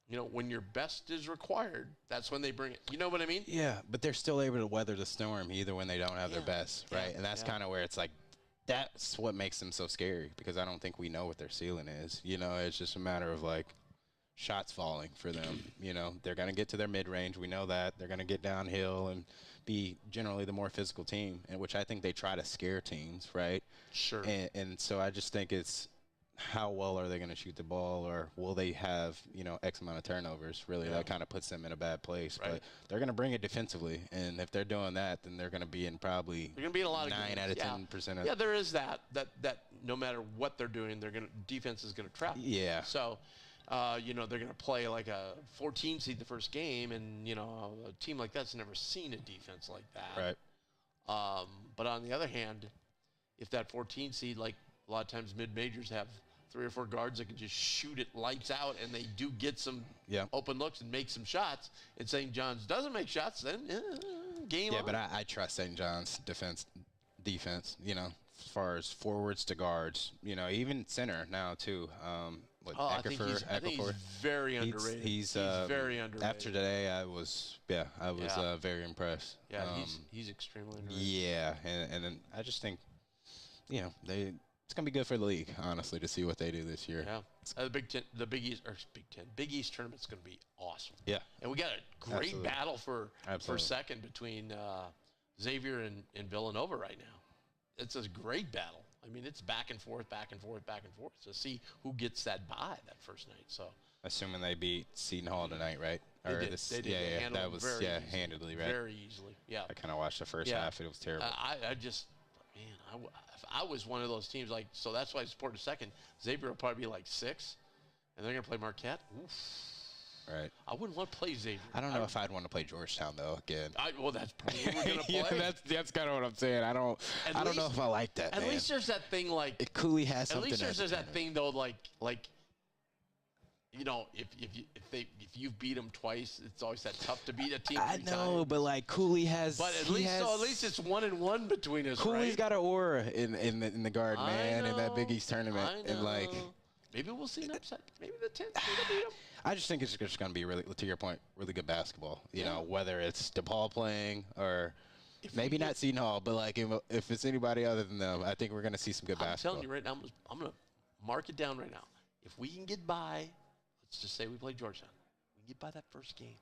[SPEAKER 1] you know, when your best is required, that's when they bring it. You know what I mean?
[SPEAKER 3] Yeah, but they're still able to weather the storm either when they don't have their best, right? And that's kind of where it's like, that's what makes them so scary because I don't think we know what their ceiling is. You know, it's just a matter of like shots falling for them. You know, they're going to get to their mid-range. We know that. They're going to get downhill and be generally the more physical team, and which I think they try to scare teams, right?
[SPEAKER 1] Sure.
[SPEAKER 3] And so I just think it's, how well are they going to shoot the ball, or will they have, you know, X amount of turnovers? Really, that kind of puts them in a bad place. Right. But they're going to bring it defensively, and if they're doing that, then they're going to be in probably
[SPEAKER 1] a lot of
[SPEAKER 3] 9 out of 10% of.
[SPEAKER 1] Yeah, there is that no matter what they're doing, defense is going to trap.
[SPEAKER 3] Yeah.
[SPEAKER 1] So, you know, they're going to play like a 14 seed the first game, and you know, a team like that's never seen a defense like that.
[SPEAKER 3] Right.
[SPEAKER 1] But on the other hand, if that 14 seed, like a lot of times mid-majors have 3 or 4 guards that can just shoot it lights out, and they do get some open looks and make some shots, and St. John's doesn't make shots, then game on.
[SPEAKER 3] Yeah, but I trust St. John's defense, you know, as far as forwards to guards, you know, even center now too.
[SPEAKER 1] I think he's very underrated.
[SPEAKER 3] He's
[SPEAKER 1] very underrated.
[SPEAKER 3] After today, I was very impressed.
[SPEAKER 1] Yeah, he's extremely underrated.
[SPEAKER 3] Yeah, and then I just think, you know, it's going to be good for the league, honestly, to see what they do this year.
[SPEAKER 1] Yeah, the Big East tournament's going to be awesome.
[SPEAKER 3] Yeah,
[SPEAKER 1] and we got a great battle for second between Xavier and Villanova right now. It's a great battle. I mean, it's back and forth to see who gets that bye that first night. So,
[SPEAKER 3] assuming they beat Seton Hall tonight, right?
[SPEAKER 1] They did. They
[SPEAKER 3] that was handedly, right?
[SPEAKER 1] Very easily. Yeah.
[SPEAKER 3] I kind of watched the first half. It was terrible.
[SPEAKER 1] I was one of those teams, like, so that's why I supported second. Xavier will probably be like 6, and they're going to play Marquette. Oof.
[SPEAKER 3] Right.
[SPEAKER 1] I wouldn't want to play Xavier.
[SPEAKER 3] I don't know if I'd want to play Georgetown, though, again.
[SPEAKER 1] Well, that's probably what we're going to play.
[SPEAKER 3] Yeah, that's kind of what I'm saying. I don't know if I like that,
[SPEAKER 1] At least there's that thing, like.
[SPEAKER 3] If Cooley has something.
[SPEAKER 1] At least there's that thing, though, like, you know, if you've beat them twice, it's always that tough to beat a team.
[SPEAKER 3] I know, but like Cooley has.
[SPEAKER 1] But at least it's 1-1 between us.
[SPEAKER 3] Cooley's got an aura in the guard, man, in that Big East tournament, and like.
[SPEAKER 1] Maybe we'll see an upset. Maybe the 10th will beat them.
[SPEAKER 3] I just think it's just going to be really, to your point, really good basketball. You know, whether it's DePaul playing or maybe not Seton Hall, but like if it's anybody other than them, I think we're going to see some good basketball.
[SPEAKER 1] I'm telling you right now, I'm going to mark it down right now. If we can get by, let's just say we play Georgetown. We can get by that first game.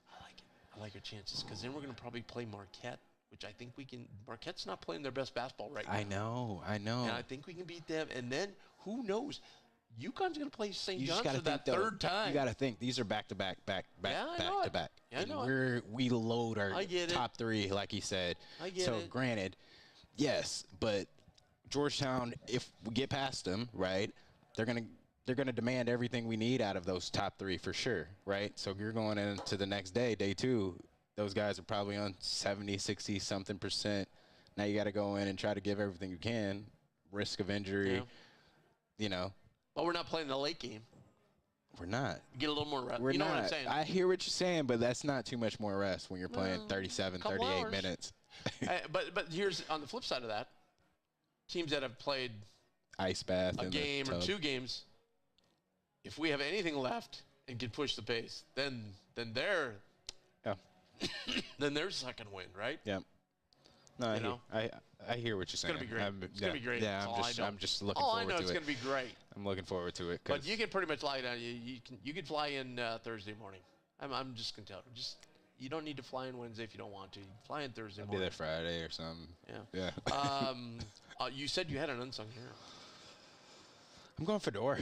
[SPEAKER 1] I like it. I like our chances because then we're going to probably play Marquette, which I think we can. Marquette's not playing their best basketball right now.
[SPEAKER 3] I know.
[SPEAKER 1] And I think we can beat them. And then who knows? UConn's going to play St. John's for that third time.
[SPEAKER 3] You got to think these are back to back.
[SPEAKER 1] Yeah, I know.
[SPEAKER 3] We load our top 3, like you said.
[SPEAKER 1] I get
[SPEAKER 3] so
[SPEAKER 1] it.
[SPEAKER 3] Granted, yes, but Georgetown, if we get past them, right, they're gonna demand everything we need out of those top 3 for sure, right? So you're going into the next day 2. Those guys are probably on 70, 60 something %. Now you got to go in and try to give everything you can. Risk of injury. you know.
[SPEAKER 1] But we're not playing the late game.
[SPEAKER 3] We're not.
[SPEAKER 1] Get a little more rest.
[SPEAKER 3] We're
[SPEAKER 1] you know
[SPEAKER 3] not.
[SPEAKER 1] what I'm saying?
[SPEAKER 3] I hear what you're saying, but that's not too much more rest when you're playing 37, 38
[SPEAKER 1] hours.
[SPEAKER 3] minutes.
[SPEAKER 1] But here's on the flip side of that, teams that have played
[SPEAKER 3] ice bath
[SPEAKER 1] a game or 2 games, if we have anything left and can push the pace, then they're then there's second win, right?
[SPEAKER 3] Yeah. No,
[SPEAKER 1] You know?
[SPEAKER 3] I hear what you're saying.
[SPEAKER 1] It's gonna be great. It's gonna be great.
[SPEAKER 3] Yeah, I'm just looking
[SPEAKER 1] All
[SPEAKER 3] forward
[SPEAKER 1] I know
[SPEAKER 3] to
[SPEAKER 1] it's
[SPEAKER 3] it.
[SPEAKER 1] gonna be great.
[SPEAKER 3] I'm looking forward to it.
[SPEAKER 1] But you can pretty much lie down. You can fly in Thursday morning. I'm just gonna tell you. You don't need to fly in Wednesday if you don't want to. You can fly in Thursday morning.
[SPEAKER 3] Be there Friday or something.
[SPEAKER 1] Yeah.
[SPEAKER 3] Yeah.
[SPEAKER 1] You said you had an unsung hero.
[SPEAKER 3] I'm going Fedor.
[SPEAKER 1] I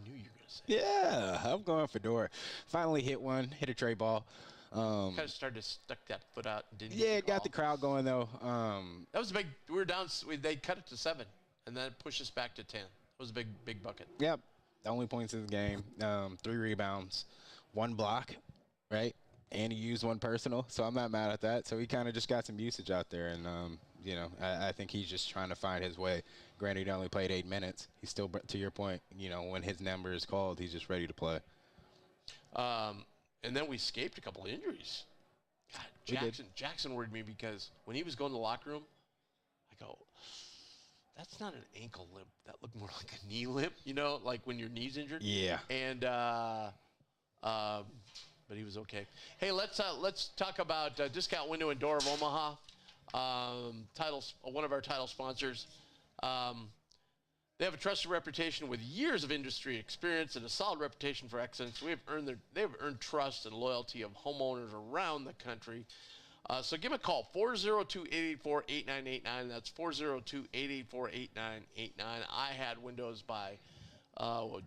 [SPEAKER 1] knew you were gonna say.
[SPEAKER 3] Yeah, I'm going Fedor. Finally hit a tray ball.
[SPEAKER 1] Kind of started to stuck that foot out. Didn't
[SPEAKER 3] Yeah, it got the crowd going though.
[SPEAKER 1] That was a big. We were down. They cut it to 7, and then pushed us back to 10. It was a big bucket.
[SPEAKER 3] Yep. The only points of the game. 3 rebounds, 1 block, right? And he used 1 personal, so I'm not mad at that. So he kind of just got some usage out there, and you know, I think he's just trying to find his way. Granted, he only played 8 minutes. He's still, to your point, you know, when his number is called, he's just ready to play.
[SPEAKER 1] And then we escaped a couple of injuries. God, Jackson worried me because when he was going to the locker room, I go, that's not an ankle limp. That looked more like a knee limp, you know, like when your knee's injured.
[SPEAKER 3] Yeah.
[SPEAKER 1] And but he was okay. Hey, let's talk about Discount Window and Door of Omaha. One of our title sponsors. They have a trusted reputation with years of industry experience and a solid reputation for excellence. They have earned trust and loyalty of homeowners around the country. So give them a call, 402-884-8989. That's 402-884-8989. I had windows by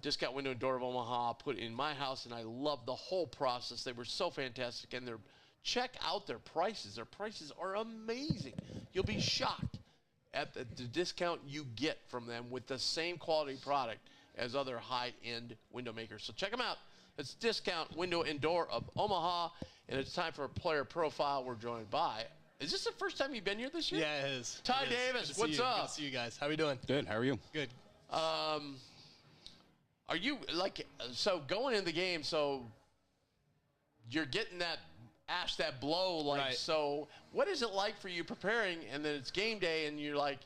[SPEAKER 1] Discount Window and Door of Omaha put in my house, and I loved the whole process. They were so fantastic, and check out their prices. Their prices are amazing. You'll be shocked at the discount you get from them with the same quality product as other high-end window makers. So check them out. It's Discount Window and Door of Omaha, and it's time for a player profile. We're joined by, is this the first time you've been here this year?
[SPEAKER 4] Yeah, it is.
[SPEAKER 1] Ty Davis, what's up?
[SPEAKER 4] Good to see you guys. How are we doing?
[SPEAKER 3] Good. How are you?
[SPEAKER 4] Good.
[SPEAKER 1] Are you, so going in the game, so you're getting that blow,
[SPEAKER 4] Right.
[SPEAKER 1] So what is it like for you preparing, and then it's game day, and you're like,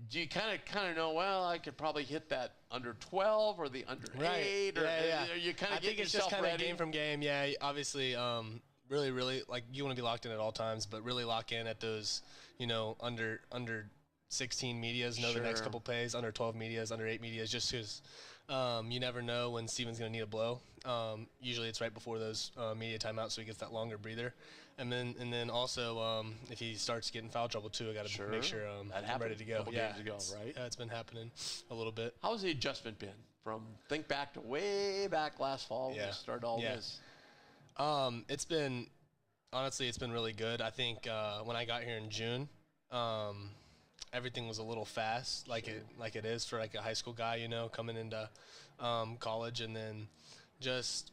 [SPEAKER 1] do you kind of know, well, I could probably hit that under 12 or the under 8, or you kind of
[SPEAKER 4] I think it's just kind of game from game. Yeah, obviously, really, like you want to be locked in at all times, but really lock in at those, you know, under 16 medias, know the next couple plays, under 12 medias, under 8 medias, just because you never know when Steven's going to need a blow. Usually it's right before those media timeouts, so he gets that longer breather. And then also if he starts getting foul trouble too, I got to make sure I'm ready to go.
[SPEAKER 1] Games ago, right?
[SPEAKER 4] Yeah, it's been happening a little bit.
[SPEAKER 1] How has the adjustment been from think back to way back last fall when we started all this?
[SPEAKER 4] It's been really good. I think when I got here in June, everything was a little fast, like it is for like a high school guy, you know, coming into college, and then just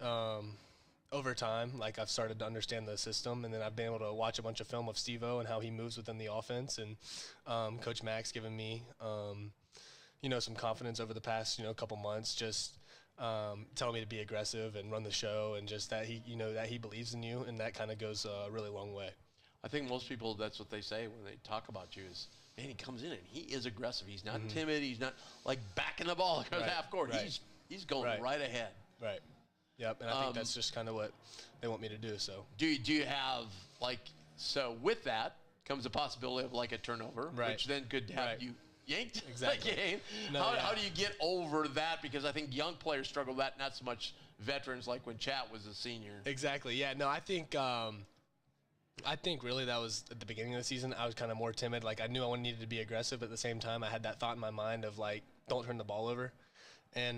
[SPEAKER 4] over time, like I've started to understand the system, and then I've been able to watch a bunch of film of Steve-O and how he moves within the offense, and Coach Mack's given me, you know, some confidence over the past, you know, couple months, just telling me to be aggressive and run the show, and just that he believes in you, and that kind of goes a really long way.
[SPEAKER 1] I think most people, that's what they say when they talk about you is, man, he comes in and he is aggressive. He's not timid. He's not like backing the ball across half court.
[SPEAKER 4] Right.
[SPEAKER 1] He's going right ahead.
[SPEAKER 4] Right. Yep. And I think that's just kind of what they want me to do. So
[SPEAKER 1] do you have so with that comes the possibility of like a turnover, which then could have you yanked.
[SPEAKER 4] Exactly.
[SPEAKER 1] Game. How do you get over that? Because I think young players struggle with that, not so much veterans like when Chat was a senior.
[SPEAKER 4] Exactly. Yeah. No, I think really that was at the beginning of the season. I was kind of more timid. Like I knew I needed to be aggressive, but at the same time I had that thought in my mind of like, don't turn the ball over. And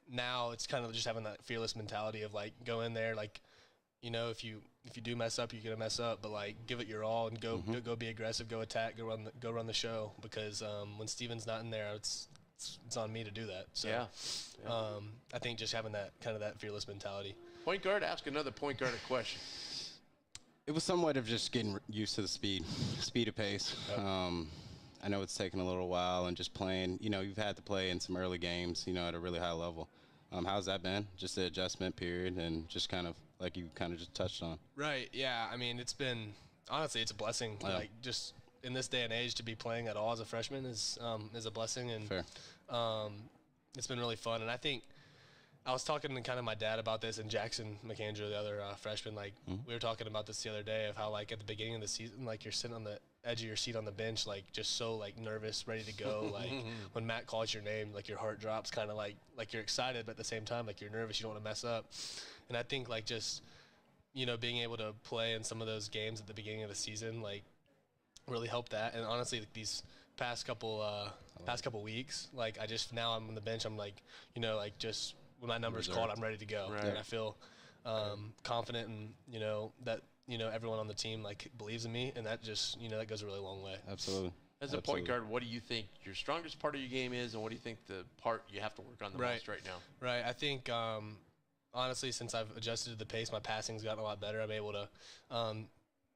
[SPEAKER 4] now it's kind of just having that fearless mentality of like, go in there, like, you know, if you do mess up, you're gonna mess up, but like give it your all and go be aggressive, go attack, go run the show. Because when Steven's not in there, it's on me to do that. So I think just having that kind of that fearless mentality.
[SPEAKER 1] Point guard, ask another point guard a question.
[SPEAKER 3] It was somewhat of just getting used to the speed of pace. I know it's taken a little while, and just playing, you've had to play in some early games, at a really high level. How's that been? Just the adjustment period, and just kind of like you kind of just touched on.
[SPEAKER 4] Right. Yeah. I mean, it's been honestly, it's a blessing.
[SPEAKER 3] Yeah.
[SPEAKER 4] Like just in this day and age, to be playing at all as a freshman is a blessing, and
[SPEAKER 3] Fair.
[SPEAKER 4] It's been really fun. And I think I was talking to kind of my dad about this, and Jackson McAndrew, the other freshman. Like we were talking about this the other day of how like at the beginning of the season, like you're sitting on the edge of your seat on the bench, like just so like nervous, ready to go. Like when Matt calls your name, like your heart drops, kind of like you're excited, but at the same time, like you're nervous. You don't want to mess up. And I think like just being able to play in some of those games at the beginning of the season, like really helped that. And honestly, like, these past couple weeks, like now I'm on the bench. I'm like like just when my number's called, I'm ready to go.
[SPEAKER 1] Right.
[SPEAKER 4] And I feel confident, and that everyone on the team like believes in me, and that just that goes a really long way.
[SPEAKER 3] Absolutely.
[SPEAKER 1] As a point guard, what do you think your strongest part of your game is, and what do you think the part you have to work on the most right now?
[SPEAKER 4] Right. I think honestly, since I've adjusted to the pace, my passing's gotten a lot better. I'm able to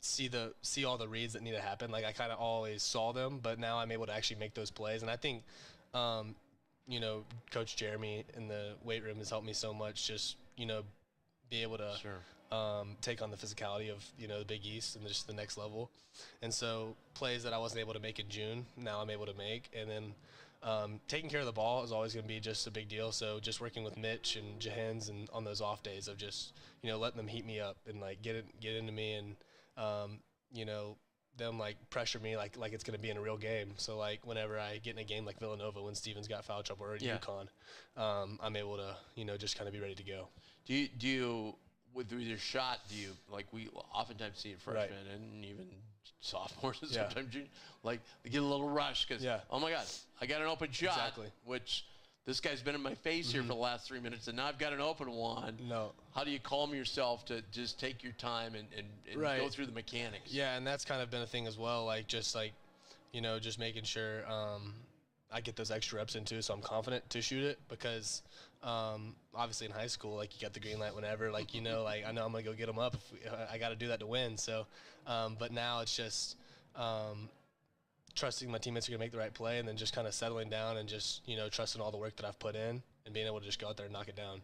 [SPEAKER 4] see all the reads that need to happen. Like I kind of always saw them, but now I'm able to actually make those plays. And I think Coach Jeremy in the weight room has helped me so much. Just be able to take on the physicality of the Big East and just the next level. And so plays that I wasn't able to make in June, now I'm able to make. And then taking care of the ball is always going to be just a big deal. So just working with Mitch and Jahens and on those off days of just letting them heat me up and like get into me, and them like pressure me like it's going to be in a real game. So like whenever I get in a game like Villanova when Steven's got foul trouble, or UConn, I'm able to just kind of be ready to go.
[SPEAKER 1] Do you with your shot, do you like we oftentimes see it freshmen and even sophomores and sometimes juniors, like they get a little rush because oh my God, I got an open shot, which this guy's been in my face here for the last 3 minutes, and now I've got an open one.
[SPEAKER 4] No. How
[SPEAKER 1] do you calm yourself to just take your time and go through the mechanics?
[SPEAKER 4] Yeah, and that's kind of been a thing as well, like just like just making sure I get those extra reps in too, so I'm confident to shoot it, because obviously in high school, like you got the green light whenever, like like I know I'm gonna go get them up if I got to do that to win. So, but now it's just trusting my teammates are gonna make the right play, and then just kind of settling down and just trusting all the work that I've put in and being able to just go out there and knock it down.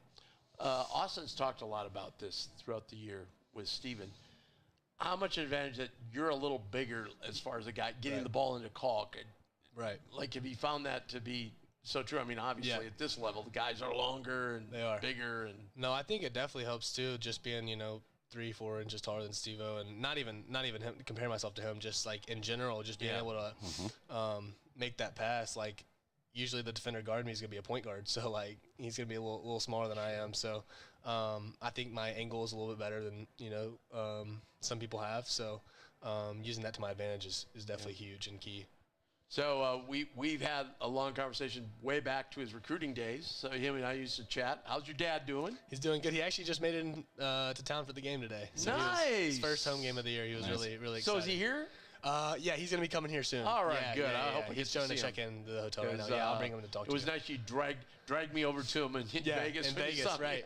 [SPEAKER 1] Austin's talked a lot about this throughout the year with Steven. How much advantage that you're a little bigger as far as the guy getting the ball into caulk?
[SPEAKER 4] Right.
[SPEAKER 1] Like, have you found that to be so true? I mean, obviously at this level, the guys are longer and
[SPEAKER 4] they are
[SPEAKER 1] bigger. And
[SPEAKER 4] no, I think it definitely helps too, just being 3-4 inches taller than Steve-O, and not even him, compare myself to him, just like in general, just being able to make that pass. Like usually the defender guarding me is gonna be a point guard, so like he's gonna be a little smaller than I am. So I think my angle is a little bit better than some people have. So using that to my advantage is definitely huge and key.
[SPEAKER 1] So we've had a long conversation way back to his recruiting days. So him and I used to chat. How's your dad doing?
[SPEAKER 4] He's doing good. He actually just made it to town for the game today. So
[SPEAKER 1] nice.
[SPEAKER 4] His first home game of the year. He was really excited.
[SPEAKER 1] So is he here?
[SPEAKER 4] Yeah, he's going to be coming here soon.
[SPEAKER 1] All right, good. I hope
[SPEAKER 4] he's trying to check in the hotel right now. Yeah, I'll bring him to talk to you.
[SPEAKER 1] It was nice you dragged me over to him in Vegas.
[SPEAKER 4] In Vegas, right.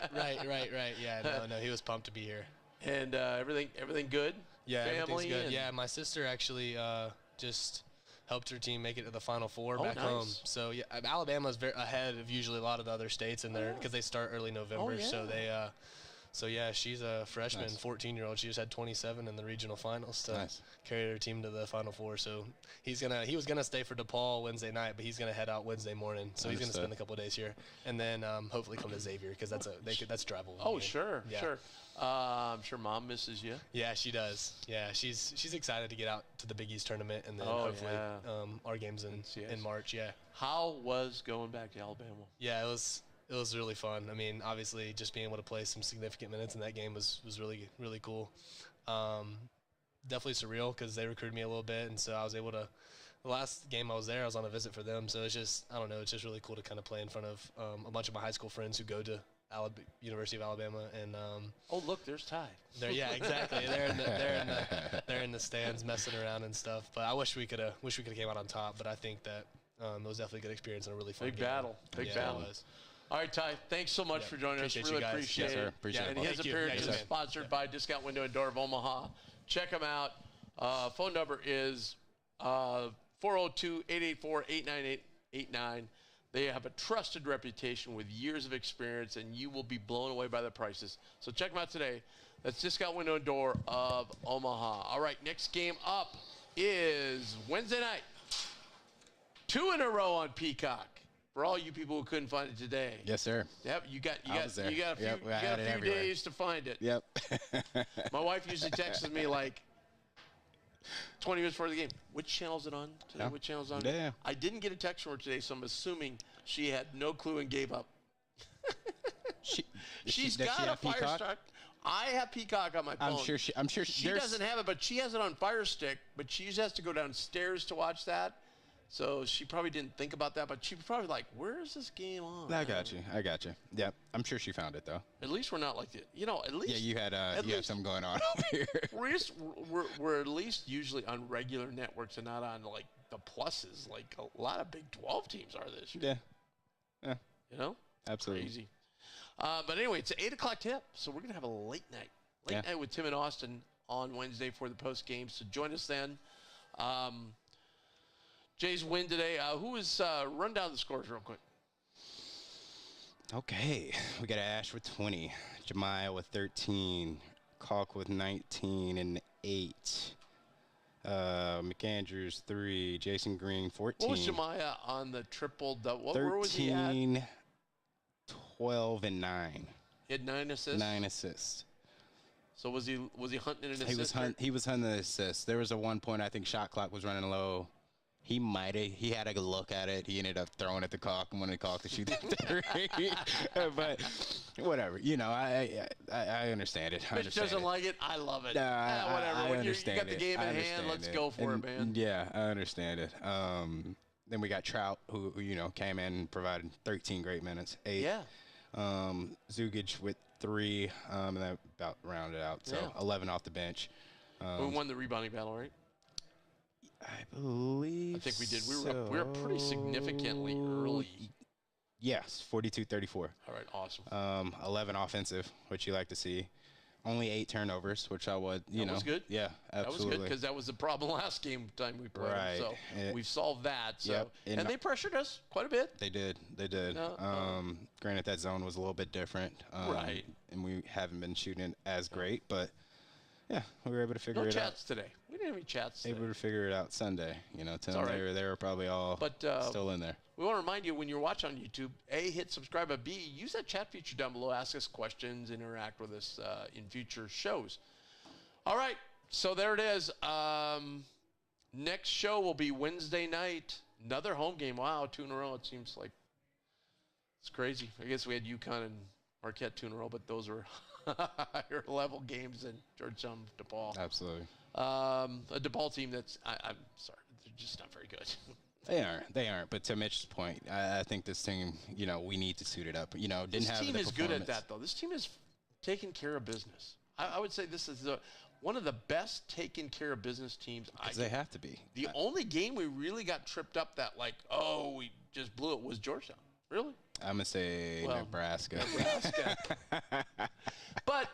[SPEAKER 4] Yeah, no, he was pumped to be here.
[SPEAKER 1] And everything good?
[SPEAKER 4] Yeah,
[SPEAKER 1] family
[SPEAKER 4] everything's good. Yeah, my sister actually just helped her team make it to the Final Four back
[SPEAKER 1] nice.
[SPEAKER 4] home. So yeah, Alabama's ahead of usually a lot of the other states in there because they start early November. So they, she's a freshman, 14-year-old. She just had 27 in the regional finals to carry her team to the Final Four. So he was gonna stay for DePaul Wednesday night, but he's gonna head out Wednesday morning. So he's gonna spend a couple of days here, and then hopefully come to Xavier because that's drivable.
[SPEAKER 1] Oh sure. I'm sure Mom misses you.
[SPEAKER 4] Yeah, she does. Yeah, she's excited to get out to the Big East tournament, and then hopefully our games in March. Yeah.
[SPEAKER 1] How was going back to Alabama?
[SPEAKER 4] Yeah, it was really fun. I mean, obviously, just being able to play some significant minutes in that game was really, really cool. Definitely surreal because they recruited me a little bit, and so I was able to. The last game I was there, I was on a visit for them, so it's just it's just really cool to kind of play in front of a bunch of my high school friends who go to University of Alabama, and
[SPEAKER 1] oh look, there's Ty.
[SPEAKER 4] Yeah, exactly. They're in the stands messing around and stuff. But I wish we could have came out on top. But I think that it was definitely a good experience and a really fun
[SPEAKER 1] big battle. It was. All right, Ty, thanks so much for joining us. Really appreciate it.
[SPEAKER 3] Appreciate it.
[SPEAKER 1] And his appearance is sponsored by Discount Window and Door of Omaha. Check them out. Phone number is 402-884-8989. They have a trusted reputation with years of experience, and you will be blown away by the prices. So check them out today. That's Discount Window and Door of Omaha. All right, next game up is Wednesday night. 2 in a row on Peacock. For all you people who couldn't find it today.
[SPEAKER 3] Yes, sir.
[SPEAKER 1] Yep, you got a few
[SPEAKER 3] everywhere.
[SPEAKER 1] days to find it.
[SPEAKER 3] Yep.
[SPEAKER 1] My wife usually texts me like 20 minutes before the game. Which channel is it on today?
[SPEAKER 3] Yeah.
[SPEAKER 1] Which channel is on?
[SPEAKER 3] Yeah.
[SPEAKER 1] I didn't get a text from her today, so I'm assuming she had no clue and gave up. She's got a Fire Stick. I have Peacock on my phone.
[SPEAKER 3] I'm sure
[SPEAKER 1] she doesn't have it, but she has it on Fire Stick. But she just has to go downstairs to watch that. So she probably didn't think about that, but she was probably like, "Where is this game on?"
[SPEAKER 3] I got you. Yep. I'm sure she found it though.
[SPEAKER 1] At least we're not like it. At least.
[SPEAKER 3] Yeah, you had something going on over here.
[SPEAKER 1] We're at least usually on regular networks and not on like the pluses, like a lot of Big 12 teams are this year.
[SPEAKER 3] Yeah. Absolutely.
[SPEAKER 1] Crazy. But anyway, it's an 8 o'clock tip, so we're gonna have a late night with Tim and Austin on Wednesday for the post game. So join us then. Jay's win today. Run down the scores real quick.
[SPEAKER 3] Okay, we got Ash with 20, Jemiah with 13, Calk with 19 and 8, McAndrews 3, Jason Green 14.
[SPEAKER 1] What was Jemiah on the triple double? Where was he at?
[SPEAKER 3] 13, 12 and 9.
[SPEAKER 1] He had 9 assists.
[SPEAKER 3] 9 assists.
[SPEAKER 1] So was he hunting an assist?
[SPEAKER 3] He was hunting the assist. There was a one point I think shot clock was running low. He had a look at it. He ended up throwing at the Calk and wanted Calk to shoot the three. But whatever, I understand it.
[SPEAKER 1] Mitch doesn't like it. I love it.
[SPEAKER 3] Whatever. I understand
[SPEAKER 1] you got the game in hand. Let's go for it, man.
[SPEAKER 3] Yeah, I understand it. Then we got Trout, who came in and provided 13 great minutes. 8.
[SPEAKER 1] Yeah.
[SPEAKER 3] Zugic with 3, and that about rounded out. So 11 off the bench.
[SPEAKER 1] We won the rebounding battle, right?
[SPEAKER 3] I believe.
[SPEAKER 1] I think we did. We were pretty significantly early.
[SPEAKER 3] Yes, 42-34.
[SPEAKER 1] All right, awesome.
[SPEAKER 3] 11 offensive, which you like to see. Only 8 turnovers, which I would,
[SPEAKER 1] That was good.
[SPEAKER 3] Yeah, absolutely.
[SPEAKER 1] That was good because that was the problem last game time we played.
[SPEAKER 3] Right.
[SPEAKER 1] So we've solved that. So
[SPEAKER 3] and
[SPEAKER 1] they pressured us quite a bit.
[SPEAKER 3] They did. Granted, that zone was a little bit different.
[SPEAKER 1] Right.
[SPEAKER 3] And we haven't been shooting it as great, but yeah, we were able to figure it out.
[SPEAKER 1] No chats today. We didn't have any chats today.
[SPEAKER 3] Able to figure it out Sunday. Tim,
[SPEAKER 1] all right.
[SPEAKER 3] they were probably all still in there.
[SPEAKER 1] We want to remind you when you're watching on YouTube, A, hit subscribe, but B, use that chat feature down below. Ask us questions, interact with us in future shows. All right, so there it is. Next show will be Wednesday night. Another home game. Wow, 2 in a row. It seems like it's crazy. I guess we had UConn and Marquette 2 in a row, but those were higher level games than Georgetown, DePaul.
[SPEAKER 3] Absolutely.
[SPEAKER 1] A DePaul team that's, I'm sorry, they're just not very good.
[SPEAKER 3] They aren't. But to Mitch's point, I think this team, we need to suit it up. This
[SPEAKER 1] team is good at that, though. This team is taking care of business. I would say this is one of the best taken care of business teams.
[SPEAKER 3] Because they have to be.
[SPEAKER 1] The only game we really got tripped up that, we just blew it was Georgetown. Really?
[SPEAKER 3] I'm going to say Nebraska.
[SPEAKER 1] But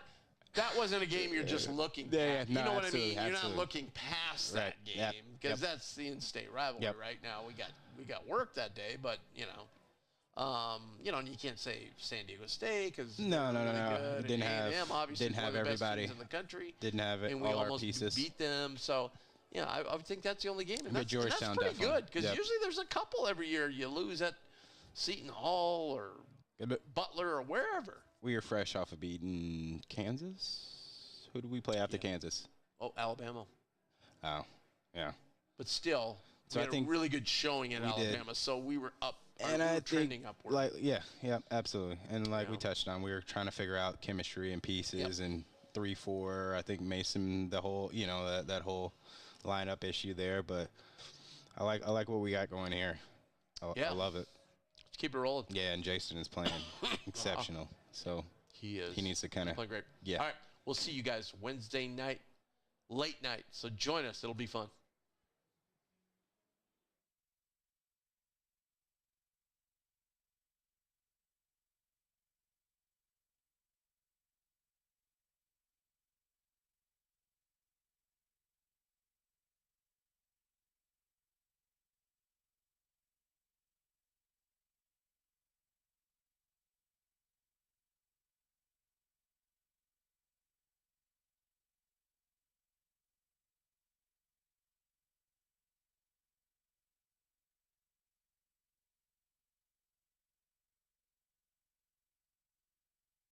[SPEAKER 1] that wasn't a game you're just looking at. You know what I mean? You're not looking past that game because that's the in-state rivalry right now. We got work that day, but and you can't say San Diego State because
[SPEAKER 3] no.
[SPEAKER 1] Didn't have obviously
[SPEAKER 3] didn't have
[SPEAKER 1] one of the
[SPEAKER 3] everybody
[SPEAKER 1] best teams in the country.
[SPEAKER 3] Didn't have it.
[SPEAKER 1] And we
[SPEAKER 3] all
[SPEAKER 1] almost
[SPEAKER 3] our pieces.
[SPEAKER 1] beat them. So I would think that's the only game. And that's pretty
[SPEAKER 3] definitely.
[SPEAKER 1] good because usually there's a couple every year you lose at Seton Hall or Butler or wherever.
[SPEAKER 3] We are fresh off of beating Kansas. Who do we play after Kansas?
[SPEAKER 1] Oh, Alabama.
[SPEAKER 3] Oh, yeah.
[SPEAKER 1] But still, we had a really good showing in Alabama, so we were up. And we were trending upward.
[SPEAKER 3] Absolutely. And we touched on, we were trying to figure out chemistry and pieces and 3-4. I think Mason, the whole, that whole lineup issue there. But I like what we got going here. I love it.
[SPEAKER 1] Let's keep it rolling.
[SPEAKER 3] Yeah, and Jason is playing exceptional. So
[SPEAKER 1] he is.
[SPEAKER 3] He needs to kind of
[SPEAKER 1] playing great.
[SPEAKER 3] Yeah.
[SPEAKER 1] All right. We'll see you guys Wednesday night, late night. So join us. It'll be fun.